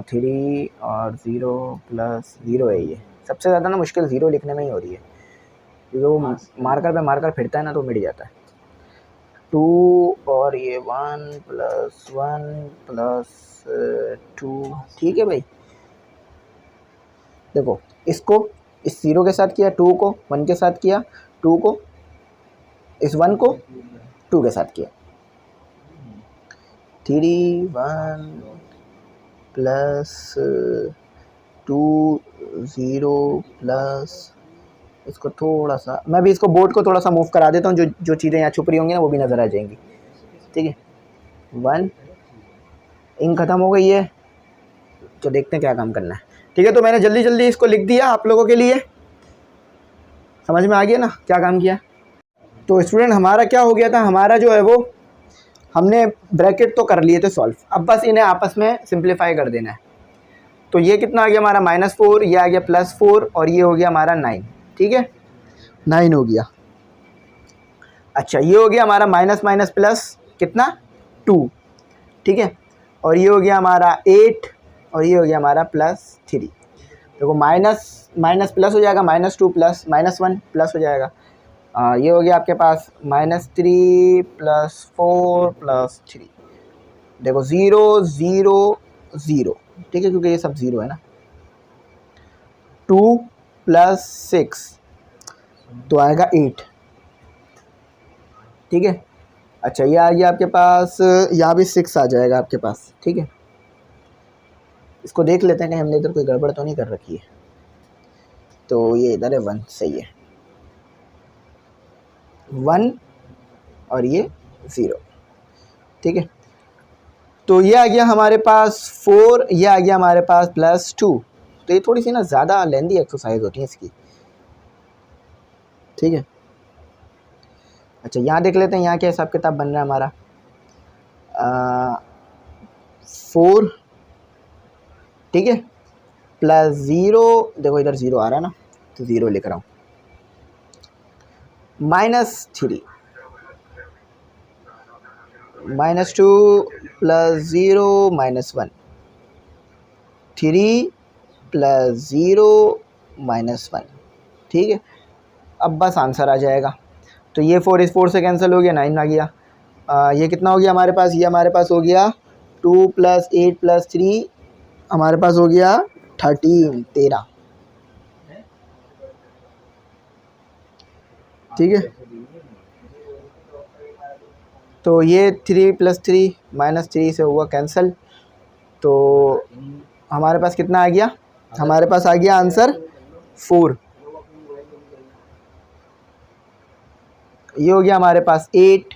3 और 0 + 0 है। ये सबसे ज़्यादा ना मुश्किल 0 लिखने में ही हो रही है क्योंकि वो मार्कर पे मार्कर फिरता है ना तो मिट जाता है। 2 और ये 1 + 1 + 2। ठीक है भाई, देखो इसको इस 0 के साथ किया, 2 को 1 के साथ किया, 2 को इस 1 को 2 के साथ किया। 3 1 + 2 0 प्लस, इसको थोड़ा सा मैं भी इसको बोर्ड को थोड़ा सा मूव करा देता हूँ, जो चीज़ें यहाँ छुप रही होंगी ना वो भी नज़र आ जाएंगी। ठीक है, 1 इंक ख़त्म हो गई है, तो देखते हैं क्या काम करना है। ठीक है, तो मैंने जल्दी इसको लिख दिया आप लोगों के लिए, समझ में आ गया ना क्या काम किया। तो स्टूडेंट हमारा क्या हो गया था, हमारा जो है वो हमने ब्रैकेट तो कर लिए थे सॉल्व, अब बस इन्हें आपस में सिंप्लीफाई कर देना है। तो ये कितना आ गया हमारा -4, ये आ गया +4 और ये हो गया हमारा 9। ठीक है, 9 हो गया। अच्छा ये हो गया हमारा माइनस प्लस कितना 2। ठीक है, और ये हो गया हमारा 8 और ये हो गया हमारा +3। देखो माइनस प्लस हो जाएगा, -2 प्लस -1 प्लस हो जाएगा। ये हो गया आपके पास -3 + 4 + 3। देखो 0 0 0। ठीक है, क्योंकि ये सब 0 है ना। 2 + 6 तो आएगा 8। ठीक है, अच्छा ये आ गया आपके पास, यहाँ भी 6 आ जाएगा आपके पास। ठीक है, इसको देख लेते हैं कि हमने इधर कोई गड़बड़ तो नहीं कर रखी है। तो ये इधर है 1, सही है, 1 और ये 0। ठीक है, तो ये आ गया हमारे पास 4, ये आ गया हमारे पास +2। तो ये थोड़ी सी ना ज़्यादा लेंदी एक्सरसाइज होती है इसकी। ठीक है, अच्छा यहाँ देख लेते हैं यहाँ क्या हिसाब किताब बन रहा है हमारा। 4, ठीक है, +0, देखो इधर 0 आ रहा है ना तो 0 लिख रहा हूँ, -3 -2 + 0 -1, 3 + 0 -1। ठीक है, अब बस आंसर आ जाएगा। तो ये 4 इस 4 से कैंसिल हो गया, 9 आ गया। ये कितना हो गया हमारे पास, ये हमारे पास हो गया 2 + 8 + 3 हमारे पास हो गया 13। ठीक है, तो ये 3 + 3 -3 से हुआ कैंसिल। तो हमारे पास कितना आ गया, हमारे पास आ गया आंसर 4। ये हो गया हमारे पास 8,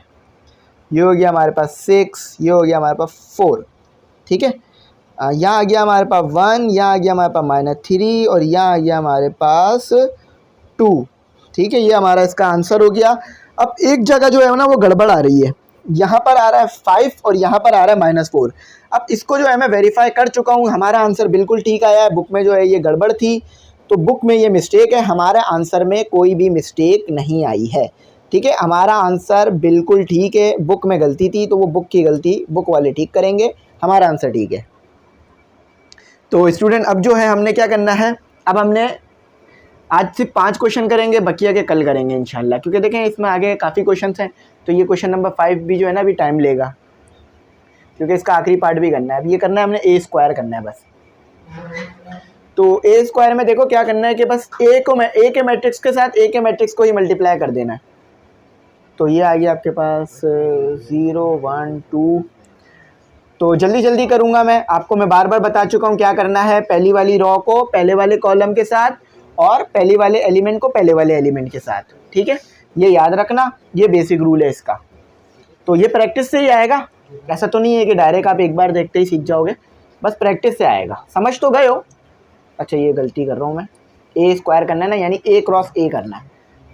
ये हो गया हमारे पास 6, ये हो गया हमारे पास 4। ठीक है, यहाँ आ गया हमारे पास 1, यहाँ आ गया हमारे पास -3 और यहाँ आ गया हमारे पास 2। ठीक है, ये हमारा इसका आंसर हो गया। अब एक जगह जो है ना वो गड़बड़ आ रही है, यहाँ पर आ रहा है 5 और यहाँ पर आ रहा है -4। अब इसको जो है मैं वेरीफाई कर चुका हूँ, हमारा आंसर बिल्कुल ठीक आया है। बुक में जो है ये गड़बड़ थी, तो बुक में ये मिस्टेक है, हमारे आंसर में कोई भी मिस्टेक नहीं आई है। ठीक है, हमारा आंसर बिल्कुल ठीक है। बुक में गलती थी तो वो बुक की गलती बुक वाले ठीक करेंगे, हमारा आंसर ठीक है। तो स्टूडेंट अब जो है हमने क्या करना है, अब हमने आज सिर्फ 5 क्वेश्चन करेंगे, बकिया के कल करेंगे इंशाल्लाह, क्योंकि देखें इसमें आगे काफ़ी क्वेश्चन हैं। तो ये क्वेश्चन नंबर 5 भी जो है ना अभी टाइम लेगा, क्योंकि इसका आखिरी पार्ट भी करना है। अब ये करना है हमने ए स्क्वायर करना है बस। तो ए स्क्वायर में देखो क्या करना है कि बस ए के मैट्रिक्स के साथ ए के मैट्रिक्स को ही मल्टीप्लाई कर देना है। तो ये आ गया आपके पास 0 1 2। तो जल्दी जल्दी करूँगा मैं, आपको मैं बार बार बता चुका हूँ क्या करना है। पहली वाली रो को पहले वाले कॉलम के साथ और पहले वाले एलिमेंट को पहले वाले एलिमेंट के साथ। ठीक है, ये याद रखना, ये बेसिक रूल है इसका। तो ये प्रैक्टिस से ही आएगा, ऐसा तो नहीं है कि डायरेक्ट आप एक बार देखते ही सीख जाओगे, बस प्रैक्टिस से आएगा। समझ तो गए हो? अच्छा ये गलती कर रहा हूँ मैं, ए स्क्वायर करना है ना, यानी ए क्रॉस ए करना है,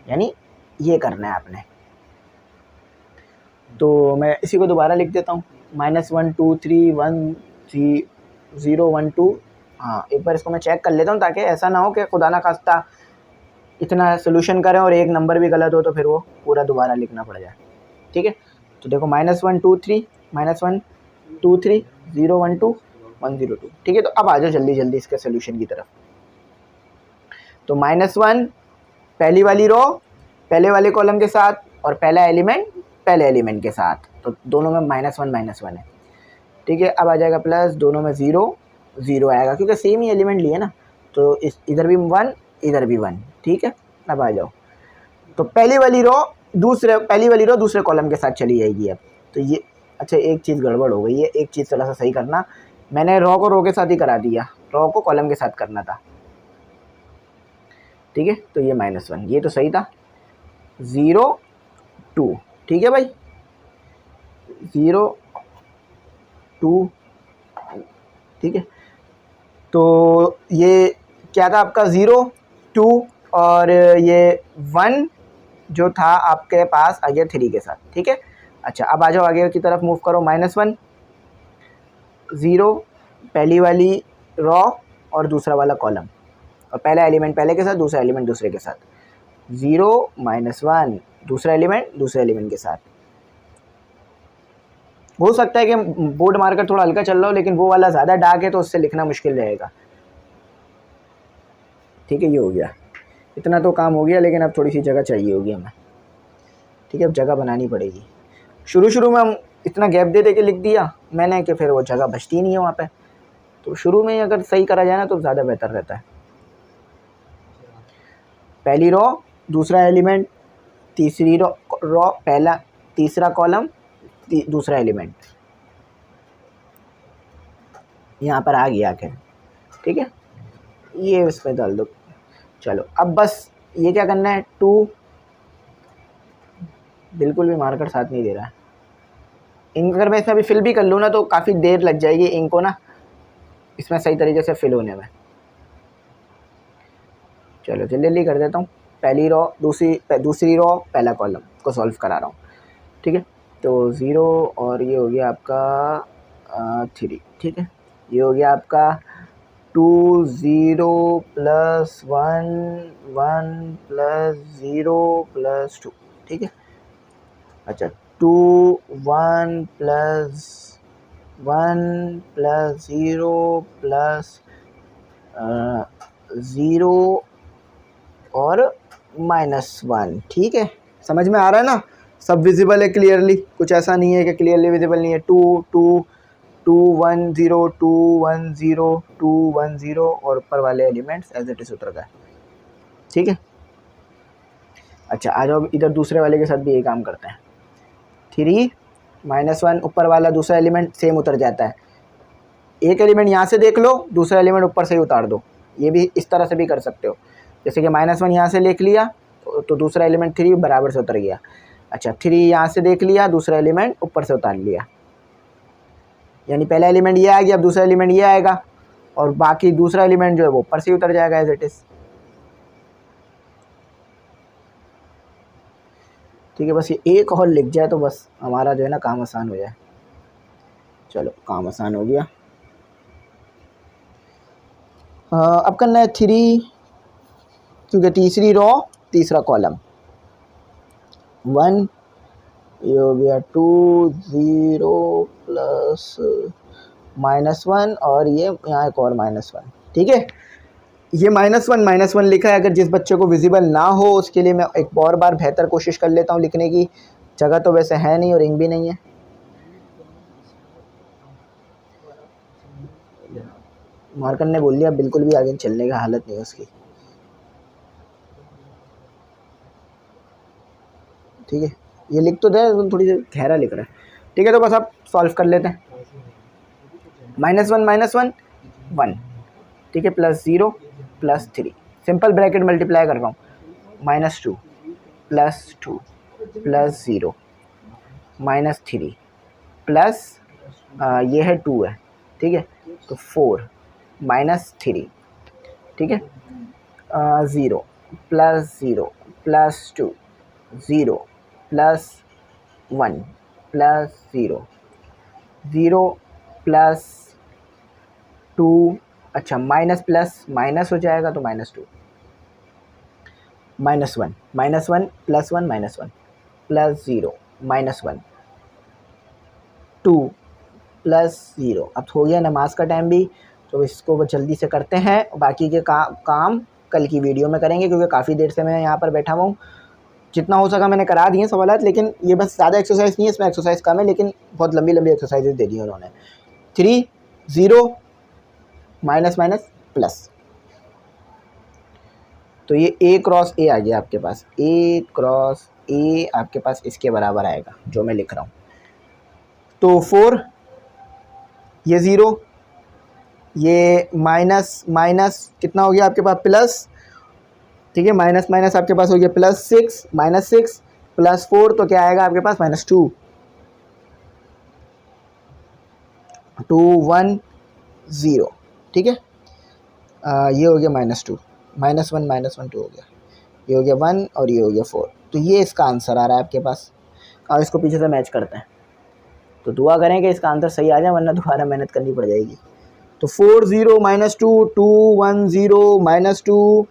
यानी ये करना है आपने। तो मैं इसी को दोबारा लिख देता हूँ, -1 2 3 1 0 1 2। हाँ एक बार इसको मैं चेक कर लेता हूँ, ताकि ऐसा ना हो कि खुदा ना खास्ता इतना सोल्यूशन करें और एक नंबर भी गलत हो तो फिर वो पूरा दोबारा लिखना पड़ जाए। ठीक है, तो देखो -1 2 3 -1 2 3 0 1 2 1 0 2। ठीक है, तो अब आ जाओ जल्दी जल्दी इसके सोल्यूशन की तरफ। तो -1 पहली वाली रो पहले वाले कॉलम के साथ और पहला एलिमेंट पहले एलिमेंट के साथ, तो दोनों में -1 है। ठीक है, अब आ जाएगा प्लस, दोनों में 0 0 आएगा, क्योंकि सेम ही एलिमेंट लिए ना, तो इस इधर भी 1 इधर भी 1। ठीक है, अब आ जाओ, तो पहली वाली रो दूसरे कॉलम के साथ चली जाएगी। अब तो ये अच्छा एक चीज़ गड़बड़ हो गई है, एक चीज़ थोड़ा सा सही करना, मैंने रो को रो के साथ ही करा दिया, रो को कॉलम के साथ करना था। ठीक है, तो ये -1 ये तो सही था, 0 2। ठीक है भाई, 0 2। ठीक है, तो ये क्या था आपका 0 2 और ये 1 जो था आपके पास आ गया 3 के साथ। ठीक है, अच्छा अब आ जाओ आगे की तरफ मूव करो। -1 0 पहली वाली रो और दूसरा वाला कॉलम, और पहला एलिमेंट पहले के साथ दूसरा एलिमेंट दूसरे के साथ, 0 -1 दूसरा एलिमेंट दूसरे एलिमेंट के साथ। हो सकता है कि बोर्ड मार्कर थोड़ा हल्का चल रहा हो, लेकिन वो वाला ज़्यादा डार्क है तो उससे लिखना मुश्किल रहेगा। ठीक है, ये हो गया, इतना तो काम हो गया, लेकिन अब थोड़ी सी जगह चाहिए होगी हमें। ठीक है, अब जगह बनानी पड़ेगी। शुरू में हम इतना गैप दे दे के लिख दिया मैंने कि फिर वो जगह बचती नहीं है वहाँ पे, तो शुरू में ही अगर सही करा जाए ना तो ज़्यादा बेहतर रहता है। पहली रो दूसरा एलिमेंट, तीसरी रो पहला तीसरा कॉलम दूसरा एलिमेंट, यहाँ पर आ गया आखिर। ठीक है, ये इसमें डाल दो। चलो अब बस ये क्या करना है, 2 बिल्कुल भी मार्कर साथ नहीं दे रहा है। इंक अगर मैं इसमें अभी फिल भी कर लूँ ना तो काफ़ी देर लग जाएगी इंक को ना इसमें सही तरीके से फिल होने में। चलो जल्दी जल्दी कर देता हूँ। पहली रो दूसरी रो पहला कॉलम को सॉल्व करा रहा हूँ। ठीक है, तो 0 और ये हो गया आपका 3। ठीक है, ये हो गया आपका 2 0 + 1 1 + 0 + 2। ठीक है, अच्छा 2 1 + 1 + 0 + 0 और -1। ठीक है, समझ में आ रहा है ना, सब विजिबल है क्लियरली, कुछ ऐसा नहीं है कि क्लियरली विजिबल नहीं है। 2 2 2 1 0 2 1 0 2 1 0 और ऊपर वाले एलिमेंट्स एज इट इज उतर गए। ठीक है, अच्छा आ जाओ इधर दूसरे वाले के साथ भी यही काम करते हैं। 3 -1 ऊपर वाला दूसरा एलिमेंट सेम उतर जाता है, एक एलिमेंट यहाँ से देख लो, दूसरा एलिमेंट ऊपर से ही उतार दो। ये भी इस तरह से भी कर सकते हो, जैसे कि -1 यहाँ से लिख लिया तो दूसरा एलिमेंट 3 बराबर से उतर गया। अच्छा 3 यहाँ से देख लिया, दूसरा एलिमेंट ऊपर से उतार लिया, यानी पहला एलिमेंट ये आ गया, अब दूसरा एलिमेंट ये आएगा और बाकी दूसरा एलिमेंट जो है वो ऊपर से ही उतर जाएगा एज इट इज़। ठीक है, बस ये एक और लिख जाए तो बस हमारा जो है ना काम आसान हो जाए। चलो काम आसान हो गया। अब करना है 3, क्योंकि तीसरी रो तीसरा कॉलम 1, ये हो गया 2 0 प्लस -1 और ये यहाँ एक और -1। ठीक है, ये -1 लिखा है। अगर जिस बच्चे को विजिबल ना हो उसके लिए मैं एक और बार बेहतर कोशिश कर लेता हूँ लिखने की। जगह तो वैसे है नहीं और इंक भी नहीं है। मार्कर ने बोल दिया बिल्कुल भी आगे चलने का हालत नहीं है उसकी। ठीक है, ये लिख तो दे, थोड़ी देर गहरा लिख रहा है। ठीक है, तो बस आप सॉल्व कर लेते हैं। -1 1, ठीक है, +0 +3, सिंपल ब्रैकेट मल्टीप्लाई कर रहा हूँ। -2 +2 +0 -3 प्लस ये है 2 है। ठीक है, तो 4 -3, ठीक है, 0 +0 +2 0 +1 +0 0 +2, अच्छा माइनस प्लस माइनस हो जाएगा तो -2 -1 -1 +1 -1 +0 -1 2 +0। अब हो गया नमाज का टाइम भी, तो इसको जल्दी से करते हैं। बाकी के काम कल की वीडियो में करेंगे, क्योंकि काफ़ी देर से मैं यहाँ पर बैठा हुआ हूँ। जितना हो सका मैंने करा दिए सवालात, लेकिन ये बस ज़्यादा एक्सरसाइज नहीं है, इसमें एक्सरसाइज कम है, लेकिन बहुत लंबी लंबी एक्सरसाइजेज दे दी उन्होंने। 3 0 माइनस प्लस, तो ये A क्रॉस A आ गया आपके पास। A क्रॉस A आपके पास इसके बराबर आएगा जो मैं लिख रहा हूँ। तो 4, ये 0, ये माइनस माइनस कितना हो गया आपके पास प्लस। ठीक है, माइनस माइनस आपके पास हो गया +6 -6 +4, तो क्या आएगा आपके पास -2 2 1 0। ठीक है, ये हो गया -2 -1 2 हो गया, ये हो गया 1 और ये हो गया 4। तो ये इसका आंसर आ रहा है आपके पास। और इसको पीछे से मैच करते हैं, तो दुआ करें कि इसका आंसर सही आ जाए, वरना दोबारा मेहनत करनी पड़ जाएगी। तो 4 0 -2 2 1 0 -2,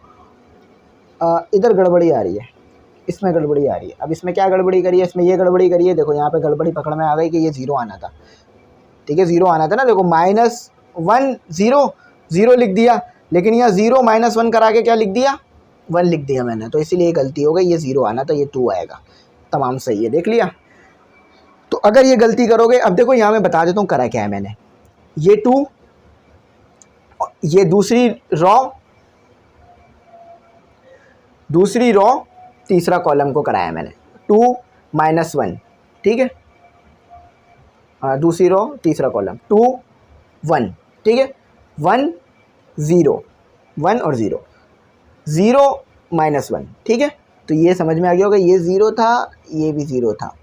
इधर गड़बड़ी आ रही है, इसमें गड़बड़ी आ रही है। अब इसमें क्या गड़बड़ी करी है, इसमें ये गड़बड़ी करी है। देखो यहाँ पे गड़बड़ी पकड़ में आ गई कि ये 0 आना था। ठीक है, 0 आना था ना। देखो -1 0 0 लिख दिया, लेकिन यहाँ 0 -1 करा के क्या लिख दिया, 1 लिख दिया मैंने, तो इसीलिए गलती हो गई। ये 0 आना था, ये 2 आएगा। तमाम सही है, देख लिया। तो अगर ये गलती करोगे, अब देखो यहाँ मैं बता देता हूँ करा क्या है मैंने। ये 2, ये दूसरी रो तीसरा कॉलम को कराया मैंने। 2 -1, ठीक है, दूसरी रो तीसरा कॉलम 2 1, ठीक है, 1 0 1 और 0 0 -1। ठीक है, तो ये समझ में आ गया होगा, ये 0 था, ये भी 0 था।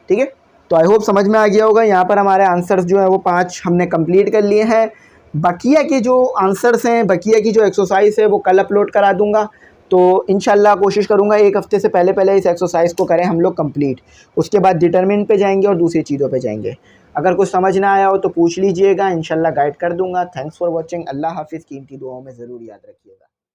ठीक है, तो आई होप समझ में आ गया होगा। यहाँ पर हमारे आंसर्स जो है वो 5 हमने कंप्लीट कर लिए हैं। बकिया के जो आंसर्स हैं, बकिया की जो एक्सरसाइज है वो कल अपलोड करा दूंगा। तो इंशाल्लाह कोशिश करूँगा एक हफ़्ते से पहले इस एक्सरसाइज को करें हम लोग कंप्लीट। उसके बाद डिटरमिन पे जाएंगे और दूसरी चीज़ों पे जाएंगे। अगर कुछ समझ ना आया हो तो पूछ लीजिएगा, इंशाल्लाह गाइड कर दूंगा। Thanks for watching. अल्लाह हाफिज़। कीमती दुआओं में ज़रूर याद रखिएगा।